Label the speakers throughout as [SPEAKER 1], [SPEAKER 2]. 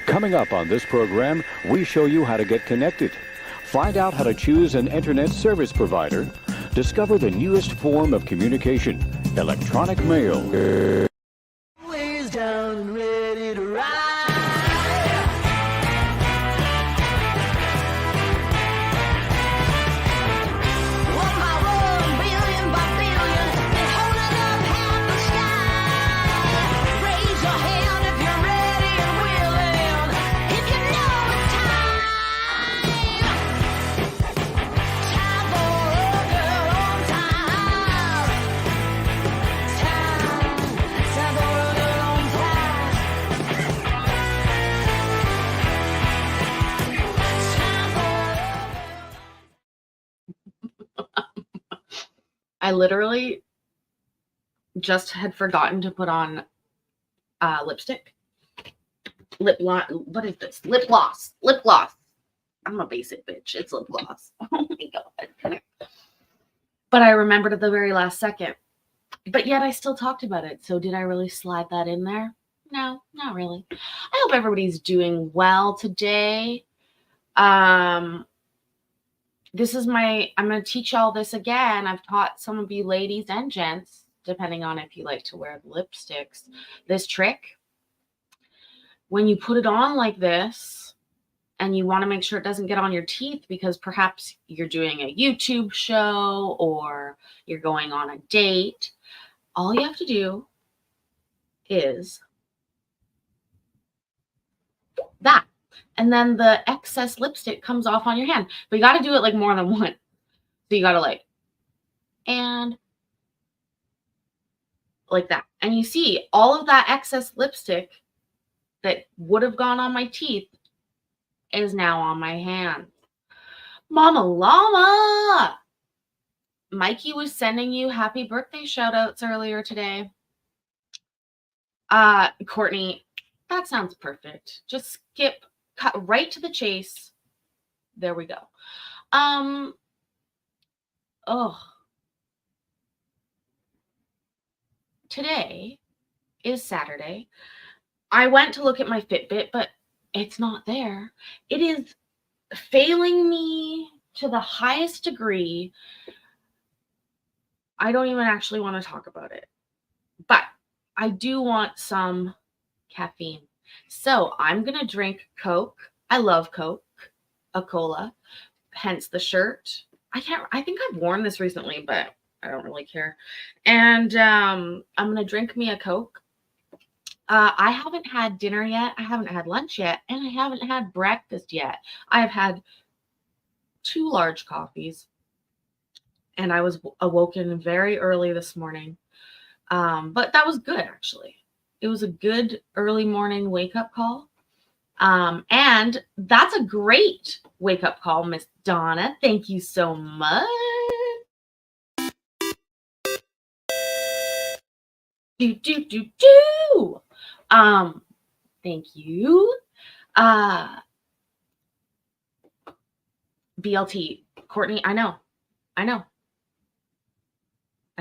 [SPEAKER 1] Coming up on this program, we show you how to get connected. Find out how to choose an internet service provider. Discover the newest form of communication, electronic mail.
[SPEAKER 2] Ways down and ready to ride. One by one, billion by billion, been holding up half the sky. Raise your hand if you're ready and willing, if you know it's time. Time for a girl on time. Time for a girl on time. Time for
[SPEAKER 3] I literally just had forgotten to put on lipstick. What is this? Lip gloss. Lip gloss. I'm a basic bitch. It's lip gloss. Oh my God. But I remembered at the very last second. But yet I still talked about it. So did I really slide that in there? No, not really. I hope everybody's doing well today. This is I'm going to teach y'all this again. I've taught some of you ladies and gents, depending on if you like to wear lipsticks, this trick. When you put it on like this, and you want to make sure it doesn't get on your teeth because perhaps you're doing a YouTube show or you're going on a date, all you have to do is that. And then the excess lipstick comes off on your hand. But you got to do it like more than once. So you got to and like that. And you see all of that excess lipstick that would have gone on my teeth is now on my hand. Mama Llama! Mikey was sending you happy birthday shout outs earlier today. Courtney, that sounds perfect. Just cut right to the chase. There we go. Today is Saturday. I went to look at my Fitbit, but it's not there. It is failing me to the highest degree. I don't even actually want to talk about it, but I do want some caffeine. So I'm going to drink Coke. I love Coke, a cola, hence the shirt. I think I've worn this recently, but I don't really care. And I'm going to drink me a Coke. I haven't had dinner yet. I haven't had lunch yet. And I haven't had breakfast yet. I have had 2 large coffees. And I was awoken very early this morning. But that was good, actually. It was a good early morning wake-up call. And that's a great wake-up call, Miss Donna. Thank you so much. Thank you. BLT. Courtney, I know. I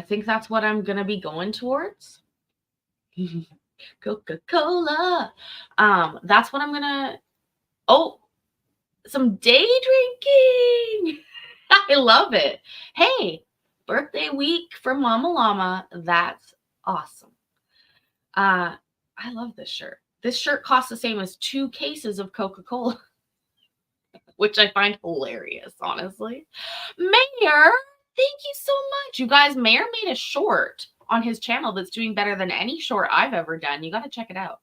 [SPEAKER 3] think that's what I'm going to be going towards. Coca-Cola. That's what I'm going to... Oh, some day drinking. I love it. Hey, birthday week for Mama Llama. That's awesome. I love this shirt. This shirt costs the same as 2 cases of Coca-Cola, which I find hilarious, honestly. Mayor, thank you so much. You guys, Mayor made a short on his channel that's doing better than any short I've ever done. You got to check it out.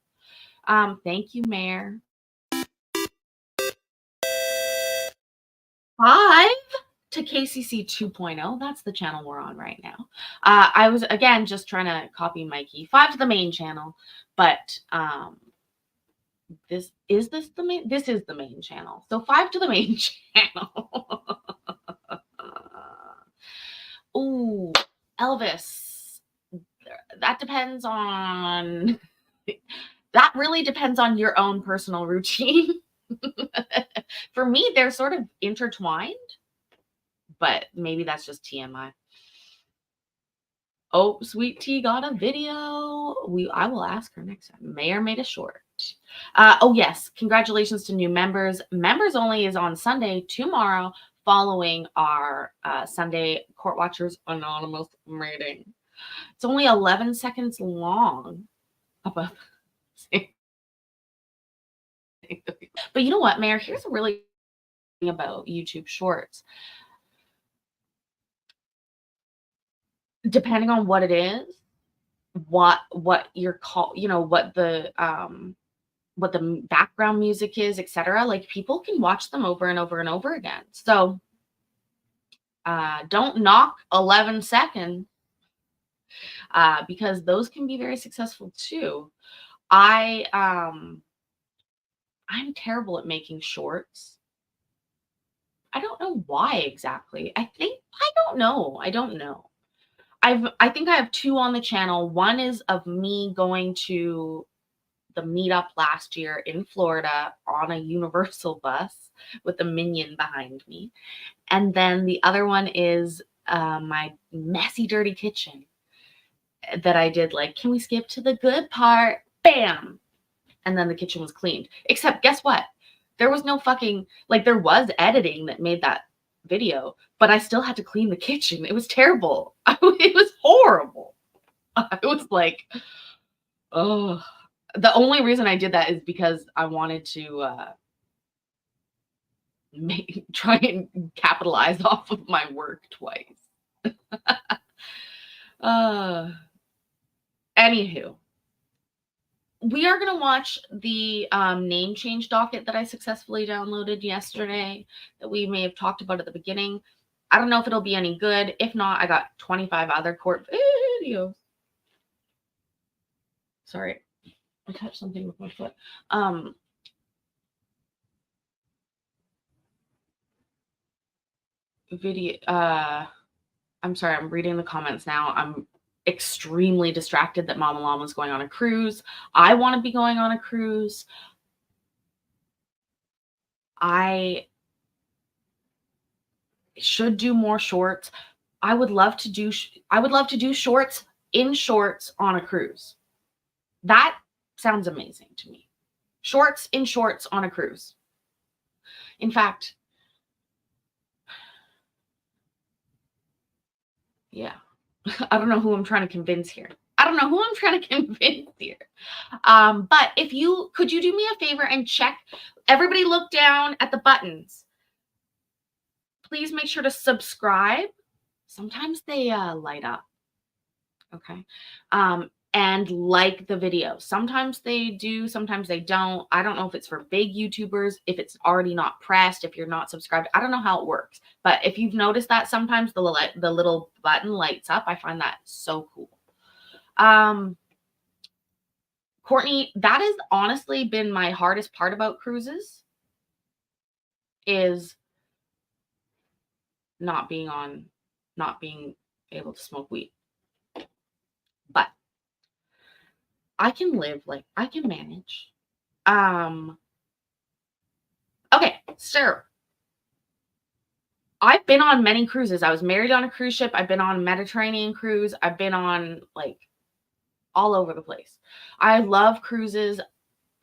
[SPEAKER 3] Thank you, Mayor. 5 to KCC 2.0. That's the channel we're on right now. I was, again, just trying to copy Mikey. 5 to the main channel, but this is the main channel. So 5 to the main channel. Ooh, Elvis. That depends on... That really depends on your own personal routine. For me, they're sort of intertwined, but maybe that's just TMI. Oh, Sweet Tea got a video. I will ask her next time. Mayor made a short. Oh, yes. Congratulations to new members. Members only is on Sunday, tomorrow, following our Sunday Court Watchers Anonymous meeting. It's only 11 seconds long. But you know what, Mayor? Here's a really thing about YouTube Shorts. Depending on what it is, what you're called, what the background music is, etc. Like, people can watch them over and over and over again. So don't knock 11 seconds because those can be very successful too. I'm terrible at making shorts. I don't know why exactly. I don't know. I think I have 2 on the channel. One is of me going to the meetup last year in Florida on a Universal bus with a minion behind me. And then the other one is my messy, dirty kitchen that I did, like, can we skip to the good part? Bam! And then the kitchen was cleaned. Except, guess what? There was no fucking, like, there was editing that made that video, but I still had to clean the kitchen. It was terrible. It was horrible. I was like, oh. The only reason I did that is because I wanted to try and capitalize off of my work twice. Anywho, we are going to watch the name change docket that I successfully downloaded yesterday that we may have talked about at the beginning. I don't know if it'll be any good. If not, I got 25 other court videos. Sorry, I touched something with my foot. I'm sorry, I'm reading the comments now. I'm extremely distracted that Mama Llama's going on a cruise. I want to be going on a cruise. I should do more shorts. I would love to do shorts in shorts on a cruise. That sounds amazing to me. Shorts in shorts on a cruise. In fact, yeah. I don't know who I'm trying to convince here. But if could you do me a favor and check, everybody look down at the buttons. Please make sure to subscribe. Sometimes they light up. Okay. And like the video. Sometimes they do, sometimes they don't. I don't know if it's for big YouTubers, if it's already not pressed, if you're not subscribed. I don't know how it works. But if you've noticed that sometimes the little button lights up, I find that so cool. Courtney, that has honestly been my hardest part about cruises, is not being able to smoke weed. But I can manage. Okay, so I've been on many cruises. I was married on a cruise ship. I've been on a Mediterranean cruise. I've been on, like, all over the place. I love cruises.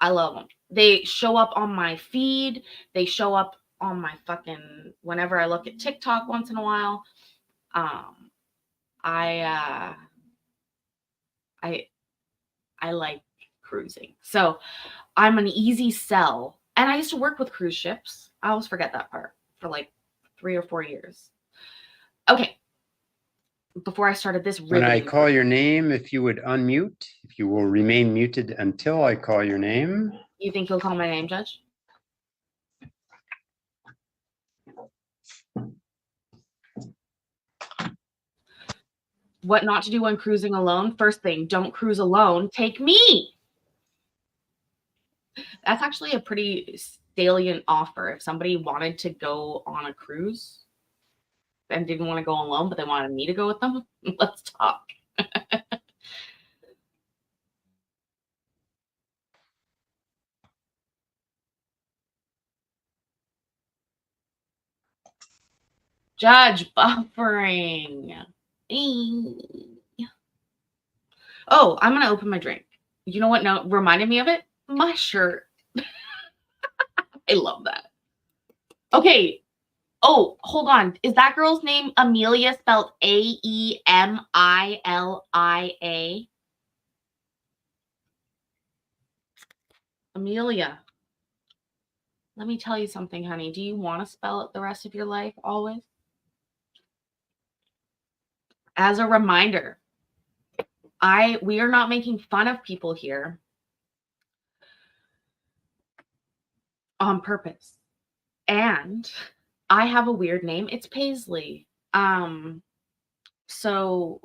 [SPEAKER 3] I love them. They show up on my feed. They show up on my fucking, whenever I look at TikTok once in a while. I like cruising. So I'm an easy sell. And I used to work with cruise ships. I always forget that part, for like 3 or 4 years. Okay. Before I started this
[SPEAKER 4] when I call your name, if you would unmute, if you will remain muted until I call your name.
[SPEAKER 3] You think you'll call my name, Judge? What not to do when cruising alone? First thing, don't cruise alone. Take me. That's actually a pretty salient offer. If somebody wanted to go on a cruise and didn't want to go alone, but they wanted me to go with them, let's talk. Judge buffering. Oh, I'm going to open my drink. You know what reminded me of it? My shirt. I love that. Okay. Oh, hold on. Is that girl's name Amelia spelled Aemilia? Amelia. Let me tell you something, honey. Do you want to spell it the rest of your life always? As a reminder, we are not making fun of people here on purpose. And I have a weird name. It's Paisley. So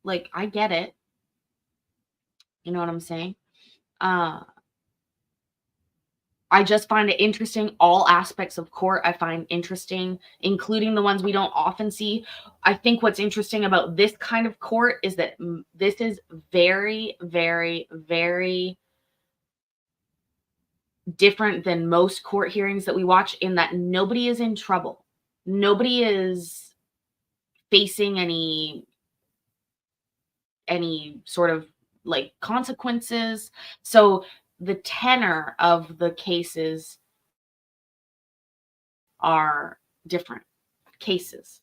[SPEAKER 3] like I get it. You know what I'm saying? I just find it interesting. All aspects of court I find interesting, including the ones we don't often see. I think what's interesting about this kind of court is that this is very, very, very different than most court hearings that we watch, in that nobody is in trouble. Nobody is facing any sort of like consequences. So the tenor of the cases are different cases.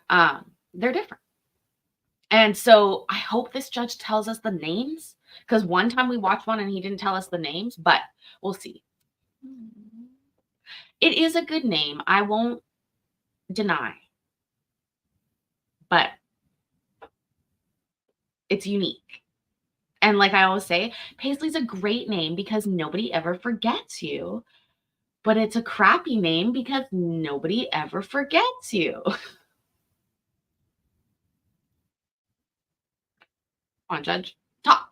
[SPEAKER 3] They're different. And so I hope this judge tells us the names, because one time we watched one and he didn't tell us the names, but we'll see. It is a good name. I won't deny, but it's unique. And like I always say, Paisley's a great name because nobody ever forgets you. But it's a crappy name because nobody ever forgets you. Come on, Judge. Talk.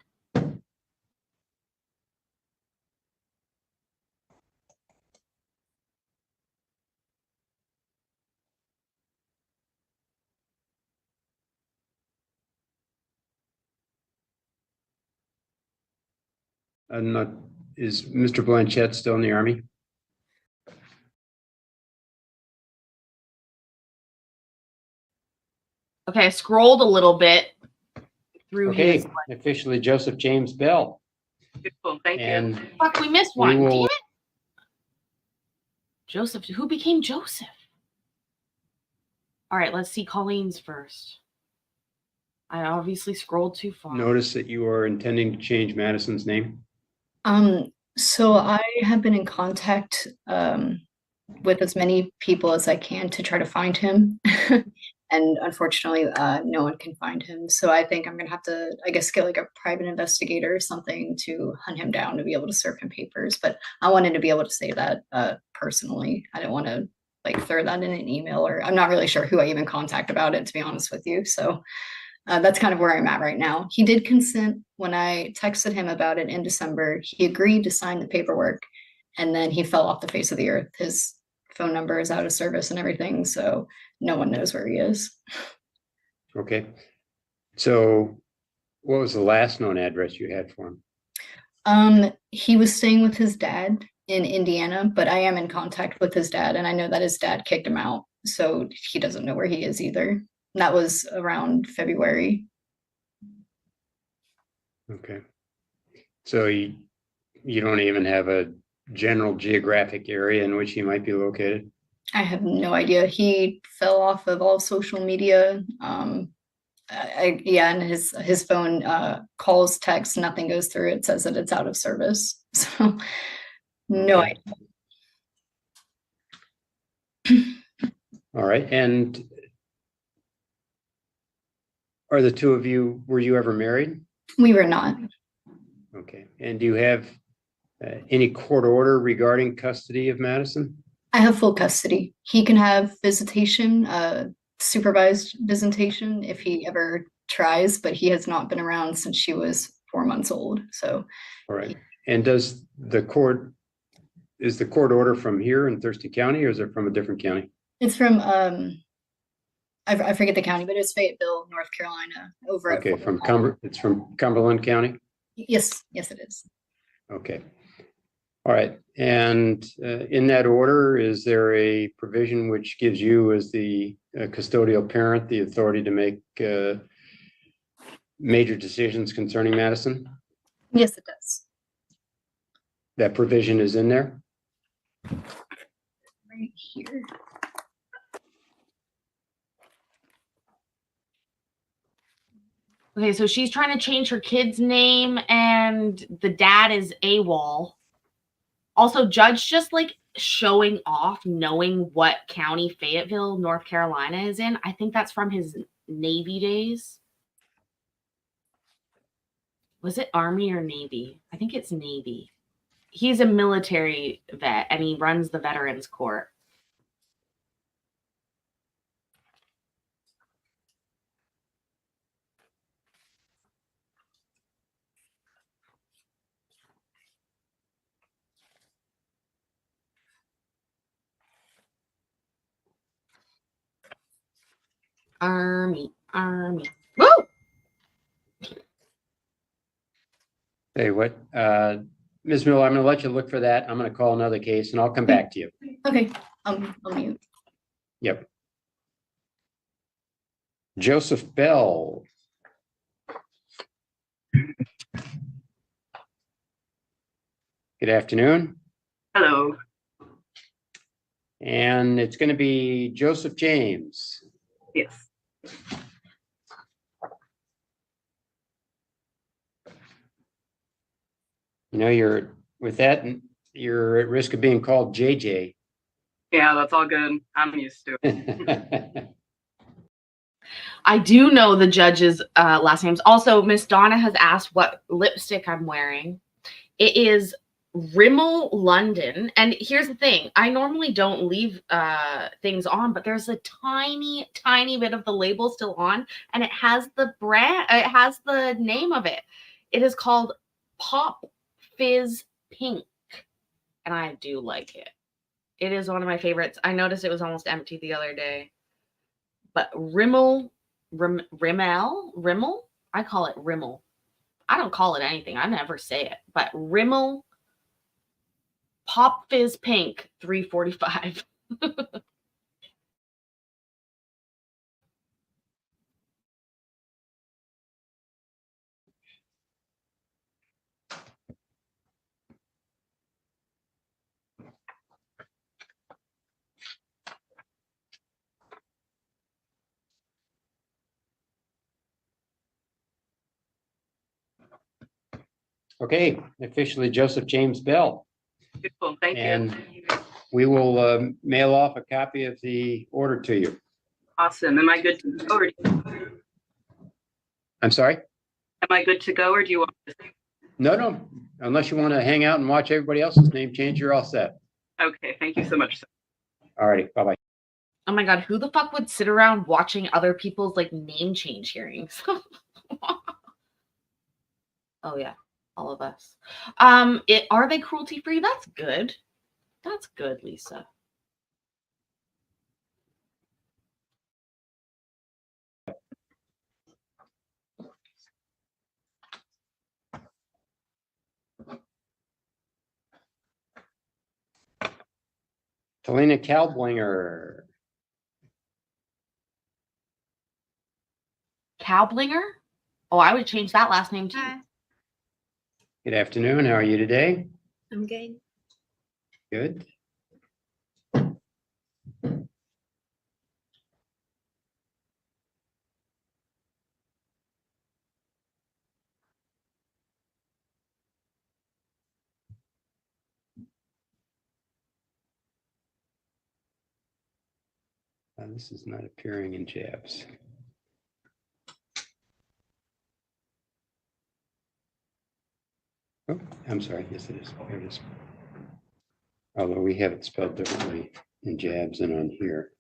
[SPEAKER 4] I'm not, is Mr. Blanchett still in the Army?
[SPEAKER 3] Okay, I scrolled a little bit through
[SPEAKER 4] Okay,
[SPEAKER 3] his.
[SPEAKER 4] officially Joseph James Bell.
[SPEAKER 5] Well, thank you.
[SPEAKER 4] And
[SPEAKER 3] Fuck, we missed
[SPEAKER 4] we
[SPEAKER 3] one.
[SPEAKER 4] will-
[SPEAKER 3] Damn it. Joseph. Who became Joseph? All right, let's see Colleen's first. I obviously scrolled too far.
[SPEAKER 4] notice that you are intending to change Madison's name.
[SPEAKER 6] So I have been in contact with as many people as I can to try to find him. And unfortunately, no one can find him. So I think I'm gonna have to, I guess, get like a private investigator or something to hunt him down to be able to serve him papers. But I wanted to be able to say that personally. I didn't want to like throw that in an email, or I'm not really sure who I even contact about it, to be honest with you. So that's kind of where I'm at right now. He did consent when I texted him about it in December. He agreed to sign the paperwork, and then he fell off the face of the earth. His phone number is out of service and everything, so no one knows where he is.
[SPEAKER 4] Okay. So what was the last known address you had for him?
[SPEAKER 6] He was staying with his dad in Indiana, but I am in contact with his dad, and I know that his dad kicked him out, so he doesn't know where he is either. That was around February.
[SPEAKER 4] Okay. So you don't even have a general geographic area in which he might be located?
[SPEAKER 6] I have no idea. He fell off of all social media. Yeah, and his phone calls, texts, nothing goes through. It says that it's out of service. So no
[SPEAKER 4] Okay.
[SPEAKER 6] idea.
[SPEAKER 4] All right. And are the two of you, were you ever married?
[SPEAKER 6] We were not.
[SPEAKER 4] Okay. And do you have any court order regarding custody of Madison?
[SPEAKER 6] I have full custody. He can have visitation, supervised visitation if he ever tries, but he has not been around since she was 4 months old. So,
[SPEAKER 4] All right. And is the court order from here in Thurston County, or is it from a different county?
[SPEAKER 6] it's from I forget the county, but it's Fayetteville, North Carolina. Over at
[SPEAKER 4] Okay,
[SPEAKER 6] Fort
[SPEAKER 4] it's from Cumberland County?
[SPEAKER 6] Yes, it is.
[SPEAKER 4] Okay. All right. And in that order, is there a provision which gives you, as the custodial parent, the authority to make major decisions concerning Madison?
[SPEAKER 6] Yes, it does.
[SPEAKER 4] that provision is in there?
[SPEAKER 6] Right here.
[SPEAKER 3] Okay, so she's trying to change her kid's name and the dad is AWOL. Also, Judge just like showing off, knowing what county Fayetteville, North Carolina is in. I think that's from his Navy days. Was it Army or Navy? I think it's Navy. He's a military vet and he runs the Veterans Court. Army. Woo!
[SPEAKER 4] Hey, what, Ms. Miller, I'm gonna let you look for that. I'm gonna call another case and I'll come back to you.
[SPEAKER 6] Okay, I'll mute.
[SPEAKER 4] Yep. Joseph Bell. Good afternoon.
[SPEAKER 5] Hello.
[SPEAKER 4] And it's going to be Joseph James.
[SPEAKER 5] Yes.
[SPEAKER 4] You know, you're with that, you're at risk of being called JJ.
[SPEAKER 5] Yeah, that's all good. I'm used to it.
[SPEAKER 3] I do know the judge's last names. Also, Miss Donna has asked what lipstick I'm wearing. It is Rimmel London. And here's the thing. I normally don't leave things on, but there's a tiny, tiny bit of the label still on. And it has the brand, it has the name of it. It is called Pop Fizz Pink. And I do like it. It is one of my favorites. I noticed it was almost empty the other day. But Rimmel, I call it Rimmel. I don't call it anything. I never say it. But Rimmel Pop Fizz Pink 345.
[SPEAKER 4] Okay, officially Joseph James Bell.
[SPEAKER 5] Beautiful. Thank
[SPEAKER 4] And
[SPEAKER 5] you.
[SPEAKER 4] we will mail off a copy of the order to you.
[SPEAKER 5] Awesome. Am I good to go, or
[SPEAKER 4] I'm sorry?
[SPEAKER 5] am I good to go, or do you want to?
[SPEAKER 4] No, unless you want to hang out and watch everybody else's name change, you're all set.
[SPEAKER 5] Okay. Thank you so much. Sir.
[SPEAKER 4] All righty, bye-bye.
[SPEAKER 3] Oh my God, who the fuck would sit around watching other people's like name change hearings? Oh yeah, all of us. Are they cruelty free? That's good. That's good, Lisa.
[SPEAKER 4] Talina Kalblinger.
[SPEAKER 3] Cowblinger? Oh, I would change that last name too.
[SPEAKER 7] Hi,
[SPEAKER 4] Good afternoon. How are you today?
[SPEAKER 7] I'm good.
[SPEAKER 4] Good. This is not appearing in jabs. Oh, I'm sorry. Yes, it is. There it is. Although we have it spelled differently in jabs and on here.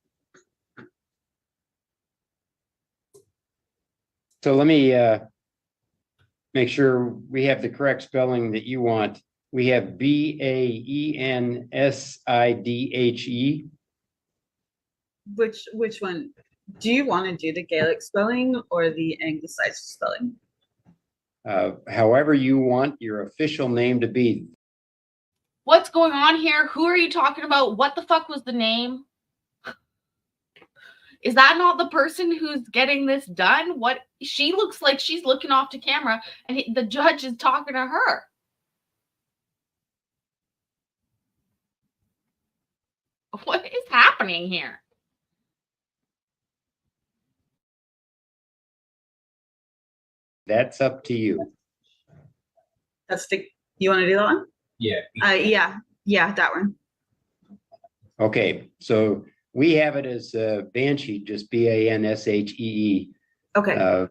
[SPEAKER 4] So let me make sure we have the correct spelling that you want. We have Baensidhe.
[SPEAKER 7] Which one? Do you want to do the Gaelic spelling or the Anglicized spelling?
[SPEAKER 4] However you want your official name to be.
[SPEAKER 3] What's going on here? Who are you talking about? What the fuck was the name? Is that not the person who's getting this done? What she looks like she's looking off to camera and the judge is talking to her. What is happening here?
[SPEAKER 4] That's up to you.
[SPEAKER 7] You want to do that one?
[SPEAKER 8] Yeah.
[SPEAKER 7] Yeah, that one.
[SPEAKER 4] Okay, so we have it as Banshee, just Banshee.
[SPEAKER 7] Okay.
[SPEAKER 4] Uh,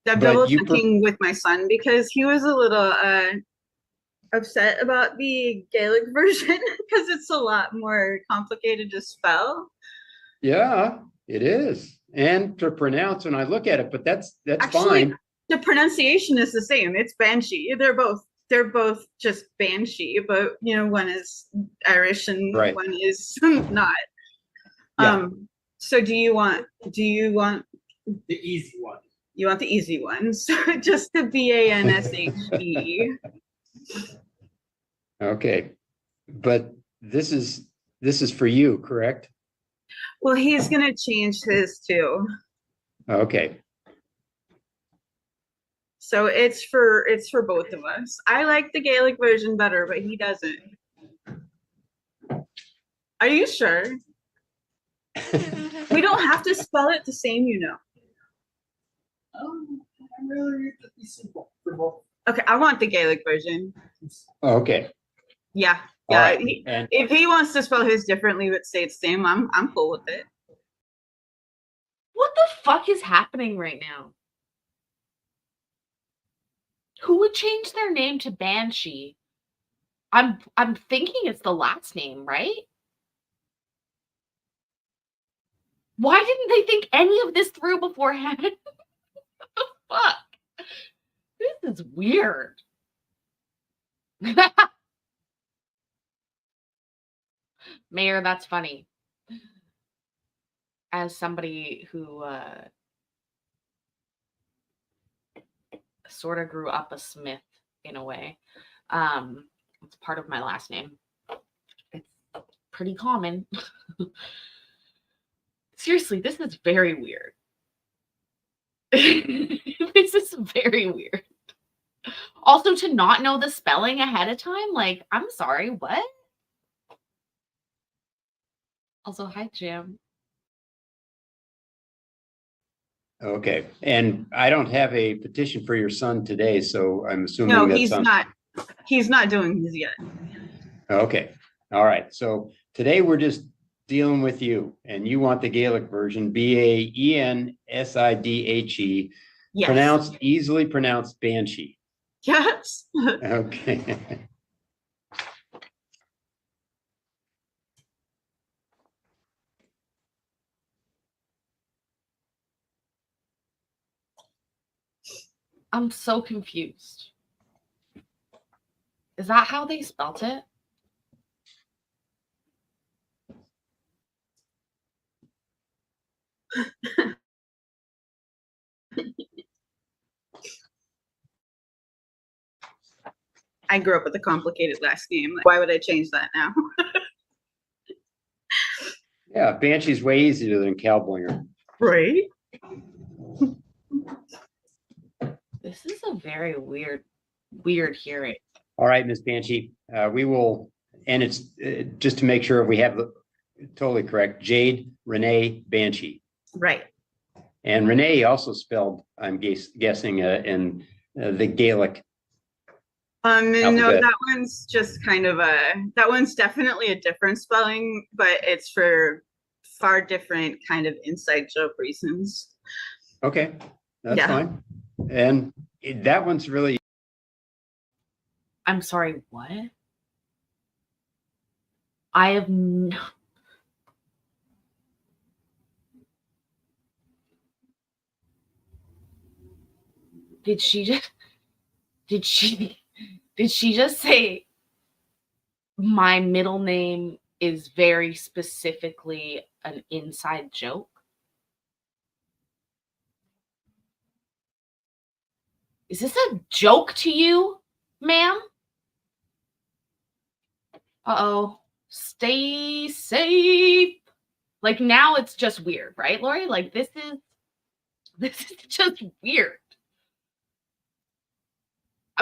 [SPEAKER 7] I'm
[SPEAKER 4] but
[SPEAKER 7] double
[SPEAKER 4] you
[SPEAKER 7] checking with my son because he was a little upset about the Gaelic version because it's a lot more complicated to spell.
[SPEAKER 4] Yeah, it is. And to pronounce when I look at it, but that's
[SPEAKER 7] Actually,
[SPEAKER 4] fine.
[SPEAKER 7] the pronunciation is the same. It's Banshee. They're both just Banshee, but one is Irish and
[SPEAKER 4] Right.
[SPEAKER 7] one is not.
[SPEAKER 4] Yeah.
[SPEAKER 7] So do you want
[SPEAKER 8] The easy one.
[SPEAKER 7] you want the easy one? So just the Banshe.
[SPEAKER 4] Okay. But this is for you, correct?
[SPEAKER 7] Well, he's gonna change his too.
[SPEAKER 4] Okay.
[SPEAKER 7] So it's for both of us. I like the Gaelic version better, but he doesn't. Are you sure? We don't have to spell it the same,
[SPEAKER 8] I'm really to be simple for both.
[SPEAKER 7] Okay, I want the Gaelic version.
[SPEAKER 4] Okay.
[SPEAKER 7] Yeah.
[SPEAKER 4] All
[SPEAKER 7] Yeah.
[SPEAKER 4] right. And
[SPEAKER 7] If he wants to spell his differently but say it's the same, I'm cool with it.
[SPEAKER 3] What the fuck is happening right now? Who would change their name to Banshee? I'm thinking it's the last name, right? Why didn't they think any of this through beforehand? What the fuck? This is weird. Mayor, that's funny. As somebody who sort of grew up a Smith in a way, it's part of my last name. It's pretty common. Seriously, this is very weird. This is very weird. Also, to not know the spelling ahead of time, like, I'm sorry, what? Also, hi, Jim.
[SPEAKER 4] okay. And I don't have a petition for your son today, so I'm assuming
[SPEAKER 7] No,
[SPEAKER 4] that's
[SPEAKER 7] he's
[SPEAKER 4] on.
[SPEAKER 7] not. He's not doing his yet.
[SPEAKER 4] Okay. All right. So today we're just dealing with you, and you want the Gaelic version, Banshidhe,
[SPEAKER 7] Yes.
[SPEAKER 4] easily pronounced Banshee.
[SPEAKER 7] Yes.
[SPEAKER 4] Okay.
[SPEAKER 3] I'm so confused. Is that how they spelt it?
[SPEAKER 7] I grew up with a complicated last name. Like, why would I change that now?
[SPEAKER 4] Yeah, Banshee's way easier than Cowblinger.
[SPEAKER 7] Right.
[SPEAKER 3] This is a very weird hearing.
[SPEAKER 4] All right, Miss Banshee, we will, and it's just to make sure we have the totally correct, Jade Renee Banshee.
[SPEAKER 7] Right.
[SPEAKER 4] And Renee also spelled, I'm guessing, in the Gaelic.
[SPEAKER 7] No,
[SPEAKER 4] Alphabet.
[SPEAKER 7] that one's just kind of that one's definitely a different spelling, but it's for far different kind of inside joke reasons.
[SPEAKER 4] Okay, that's
[SPEAKER 7] Yeah.
[SPEAKER 4] fine. And that one's really,
[SPEAKER 3] I'm sorry, what? I have no... Did she just say my middle name is very specifically an inside joke? Is this a joke to you, ma'am? Uh-oh. Stay safe. Like, now it's just weird, right, Lori? Like, this is just weird.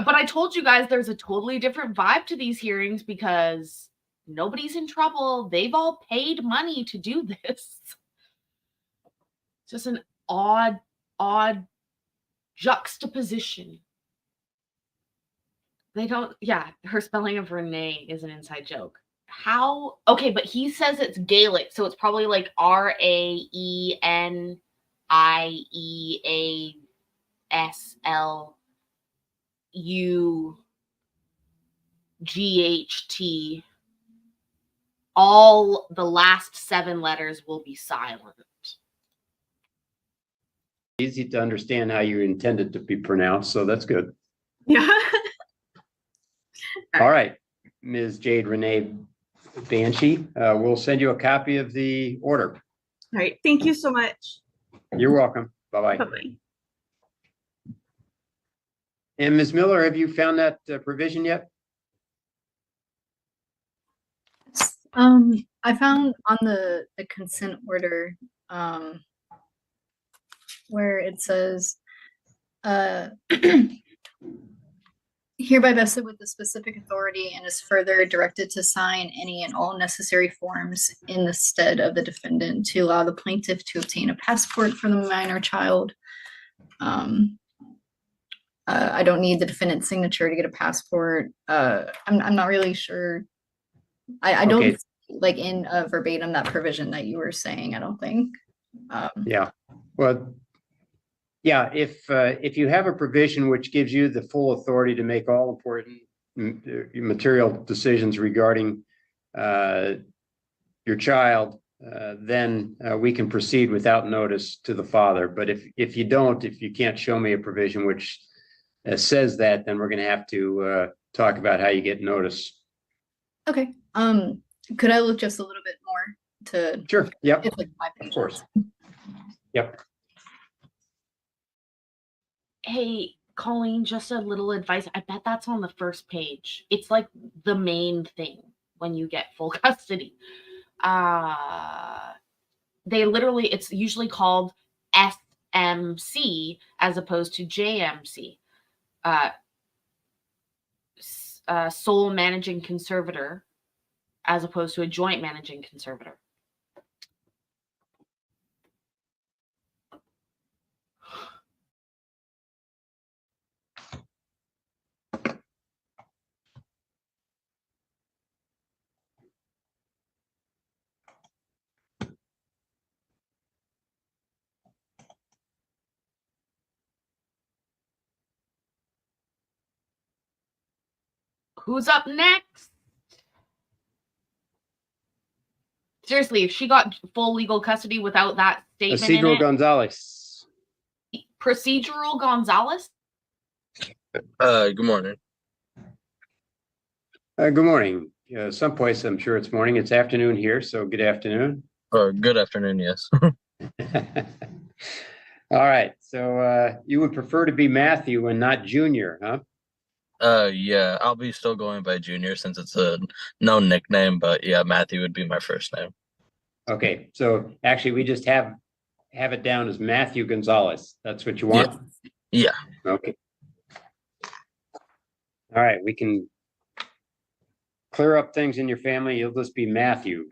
[SPEAKER 3] But I told you guys there's a totally different vibe to these hearings because Nobody's in trouble. They've all paid money to do this. It's just an odd juxtaposition. They don't, yeah, her spelling of Renee is an inside joke. How? Okay, but he says it's Gaelic, so it's probably like RAENIEASLUGHT. All the last 7 letters will be silent.
[SPEAKER 4] Easy to understand how you intended to be pronounced, so that's good.
[SPEAKER 7] Yeah.
[SPEAKER 4] All right, Ms. Jade Renee Banshee, we'll send you a copy of the order.
[SPEAKER 7] All right. Thank you so much.
[SPEAKER 4] You're welcome. Bye-bye.
[SPEAKER 7] Bye-bye.
[SPEAKER 4] And Ms. Miller, have you found that provision yet?
[SPEAKER 6] I found on the consent order, where it says, hereby vested with the specific authority and is further directed to sign any and all necessary forms in the stead of the defendant to allow the plaintiff to obtain a passport for the minor child. I don't need the defendant's signature to get a passport. I'm not really sure. I don't
[SPEAKER 4] Okay.
[SPEAKER 6] like in verbatim that provision that you were saying, I don't think.
[SPEAKER 4] Yeah, well, yeah, if you have a provision which gives you the full authority to make all important material decisions regarding your child, then we can proceed without notice to the father. But if you don't, if you can't show me a provision which says that, then we're going to have to talk about how you get notice.
[SPEAKER 6] Okay. Could I look just a little bit more to?
[SPEAKER 4] Sure. Yep.
[SPEAKER 6] It's like 5
[SPEAKER 4] Of
[SPEAKER 6] pages.
[SPEAKER 4] course. Yep.
[SPEAKER 3] Hey, Colleen, just a little advice. I bet that's on the first page. It's like the main thing when you get full custody. They literally, it's usually called SMC as opposed to JMC. Sole managing conservator as opposed to a joint managing conservator. Who's up next? Seriously, if she got full legal custody without that statement in
[SPEAKER 4] Isidro
[SPEAKER 3] it,
[SPEAKER 4] Gonzalez.
[SPEAKER 3] Procedural Gonzalez?
[SPEAKER 9] Good morning.
[SPEAKER 4] Good morning. Someplace, I'm sure it's morning. It's afternoon here, so good afternoon.
[SPEAKER 9] Good afternoon, yes.
[SPEAKER 4] All right, so you would prefer to be Matthew and not Junior, huh?
[SPEAKER 9] Yeah, I'll be still going by Junior since it's a known nickname, but yeah, Matthew would be my first name.
[SPEAKER 4] Okay, so actually we just have it down as Matthew Gonzalez. That's what you want?
[SPEAKER 9] Yeah.
[SPEAKER 4] Okay. All right, we can clear up things in your family. You'll just be Matthew.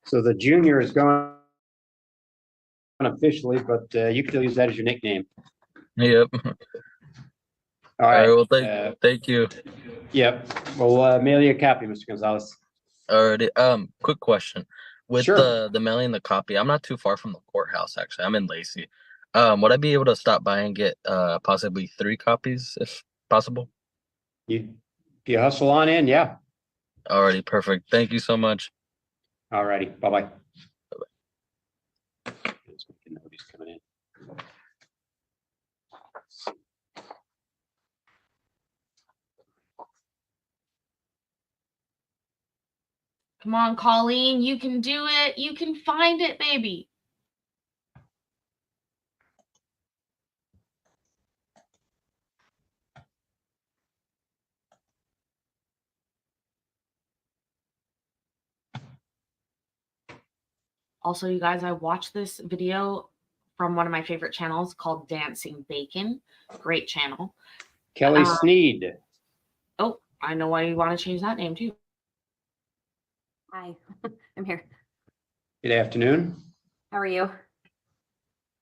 [SPEAKER 4] So the Junior is gone officially, but you can still use that as your nickname.
[SPEAKER 9] Yep.
[SPEAKER 4] All right.
[SPEAKER 9] Well, thank you.
[SPEAKER 4] Yep. We'll mail you a copy, Mr. Gonzalez.
[SPEAKER 9] Alrighty. Quick question. With
[SPEAKER 4] Sure.
[SPEAKER 9] the mailing the copy, I'm not too far from the courthouse, actually. I'm in Lacey. Would I be able to stop by and get possibly 3 copies if possible?
[SPEAKER 4] You hustle on in, yeah.
[SPEAKER 9] Alrighty, perfect. Thank you so much.
[SPEAKER 4] All righty. Bye-bye. Bye-bye. Let's make a note he's coming in.
[SPEAKER 3] Come on, Colleen, you can do it. You can find it, baby. Also, you guys, I watched this video from one of my favorite channels called Dancing Bacon. Great channel.
[SPEAKER 4] Kelly Sneed.
[SPEAKER 3] Oh, I know why you want to change that name too.
[SPEAKER 10] Hi, I'm here.
[SPEAKER 4] Good afternoon.
[SPEAKER 10] How are you?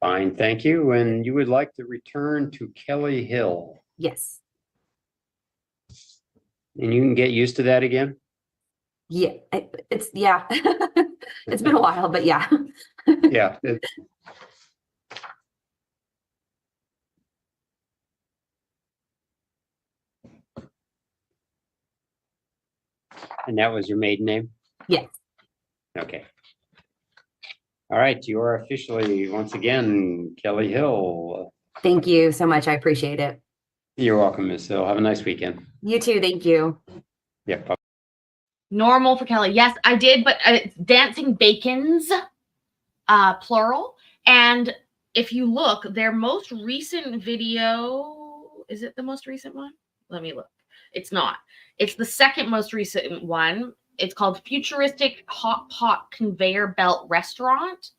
[SPEAKER 4] Fine, thank you. And you would like to return to Kelly Hill.
[SPEAKER 10] Yes.
[SPEAKER 4] And you can get used to that again?
[SPEAKER 10] Yeah, it's yeah. It's been a while, but yeah.
[SPEAKER 4] Yeah. And that was your maiden name?
[SPEAKER 10] Yes.
[SPEAKER 4] Okay. All right, you are officially, once again, Kelly Hill.
[SPEAKER 10] Thank you so much. I appreciate it.
[SPEAKER 4] You're welcome, Miss Hill. Have a nice weekend.
[SPEAKER 10] You too. Thank you.
[SPEAKER 4] Yeah. Bye.
[SPEAKER 3] Normal for Kelly. Yes, I did, but it's Dancing Bacons, plural. And if you look, their most recent video, is it the most recent one? Let me look. It's not. It's the second most recent one. It's called Futuristic Hot Pot Conveyor Belt Restaurant.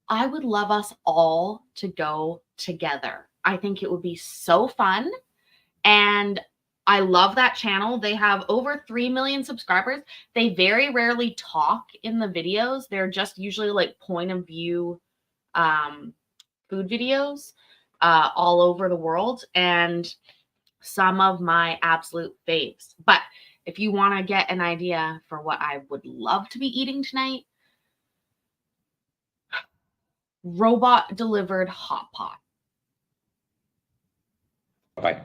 [SPEAKER 3] I would love us all to go together. I think it would be so fun. And I love that channel. They have over 3 million subscribers. They very rarely talk in the videos. They're just usually like point of view food videos all over the world. And some of my absolute faves. But if you want to get an idea for what I would love to be eating tonight, robot delivered hot pot.
[SPEAKER 4] Bye.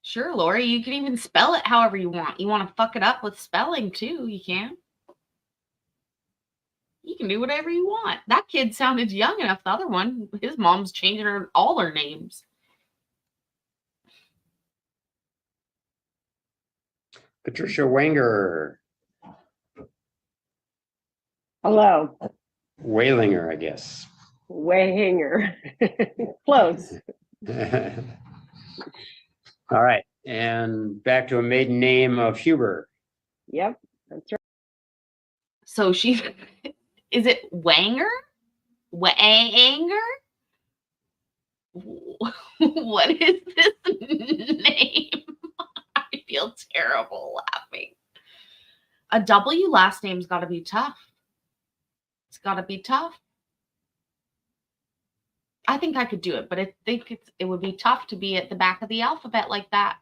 [SPEAKER 3] Sure, Lori, you can even spell it however you want. You want to fuck it up with spelling too, you can. You can do whatever you want. That kid sounded young enough. The other one, his mom's changing all her names.
[SPEAKER 4] Patricia Wenger.
[SPEAKER 11] Hello.
[SPEAKER 4] Walinger, I guess.
[SPEAKER 11] Wayhanger. Close.
[SPEAKER 4] All right. And back to a maiden name of Huber.
[SPEAKER 11] Yep, that's right.
[SPEAKER 3] So she, is it Wanger? Wanger? What is this name? I feel terrible laughing. A W last name's got to be tough. It's got to be tough. I think I could do it, but I think it would be tough to be at the back of the alphabet like that.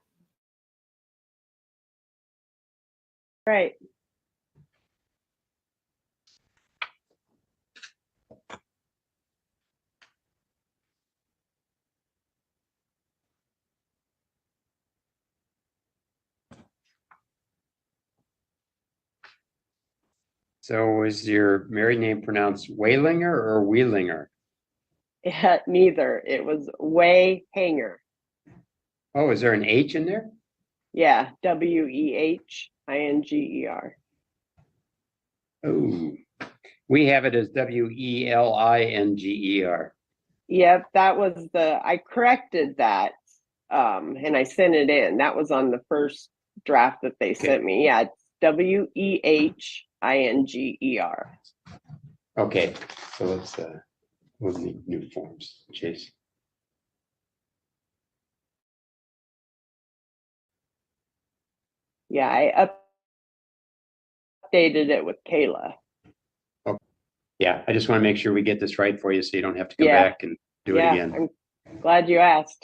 [SPEAKER 11] Right.
[SPEAKER 4] So is your married name pronounced Walinger or Wheelinger?
[SPEAKER 11] Yeah, neither. It was Wayhanger.
[SPEAKER 4] Oh, is there an H in there?
[SPEAKER 11] Yeah, Wehingер.
[SPEAKER 4] Oh, we have it as Welinger.
[SPEAKER 11] Yep, that was I corrected that and I sent it in. That was on the first draft that they sent me. Yeah, it's Wehingер.
[SPEAKER 4] Okay, so let's we'll need new forms, Chase.
[SPEAKER 11] Yeah, I updated it with Kayla.
[SPEAKER 4] Yeah, I just want to make sure we get this right for you so you don't have to go
[SPEAKER 11] Yeah.
[SPEAKER 4] back and do it again.
[SPEAKER 11] I'm glad you asked.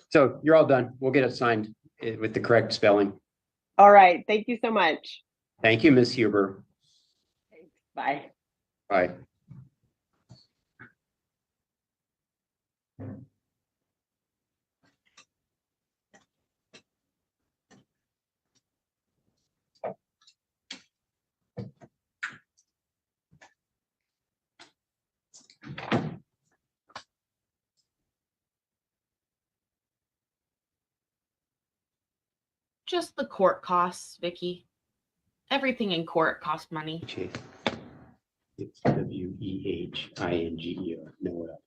[SPEAKER 4] So you're all done. We'll get it signed with the correct spelling.
[SPEAKER 11] All right, thank you so much.
[SPEAKER 4] Thank you, Miss Huber.
[SPEAKER 11] Bye.
[SPEAKER 4] Bye.
[SPEAKER 3] Just the court costs, Vicky. Everything in court costs money.
[SPEAKER 4] Chase. It's Weheingeo. No, what else?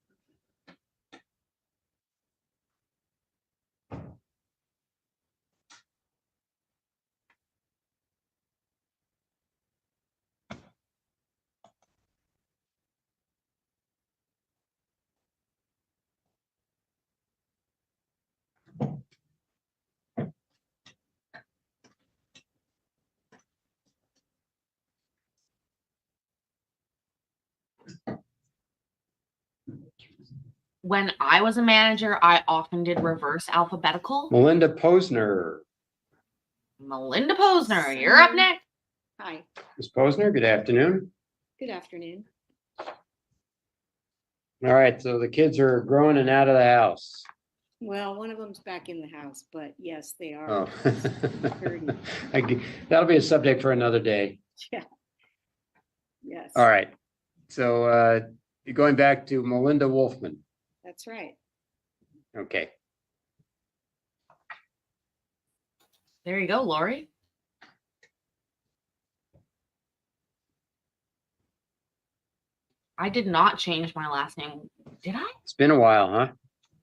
[SPEAKER 3] When I was a manager, I often did reverse alphabetical.
[SPEAKER 4] Melinda Posner.
[SPEAKER 3] Melinda Posner, you're up next.
[SPEAKER 12] Hi,
[SPEAKER 4] Ms. Posner, good afternoon.
[SPEAKER 12] good afternoon.
[SPEAKER 4] All right, so the kids are growing and out of the house.
[SPEAKER 12] Well, one of them's back in the house, but yes, they are.
[SPEAKER 4] Oh.
[SPEAKER 12] Burden.
[SPEAKER 4] That'll be a subject for another day.
[SPEAKER 12] Yeah. Yes.
[SPEAKER 4] All right. So you're going back to Melinda Wolfman.
[SPEAKER 12] That's right.
[SPEAKER 4] Okay.
[SPEAKER 3] There you go, Lori. I did not change my last name. Did I?
[SPEAKER 4] It's been a while, huh?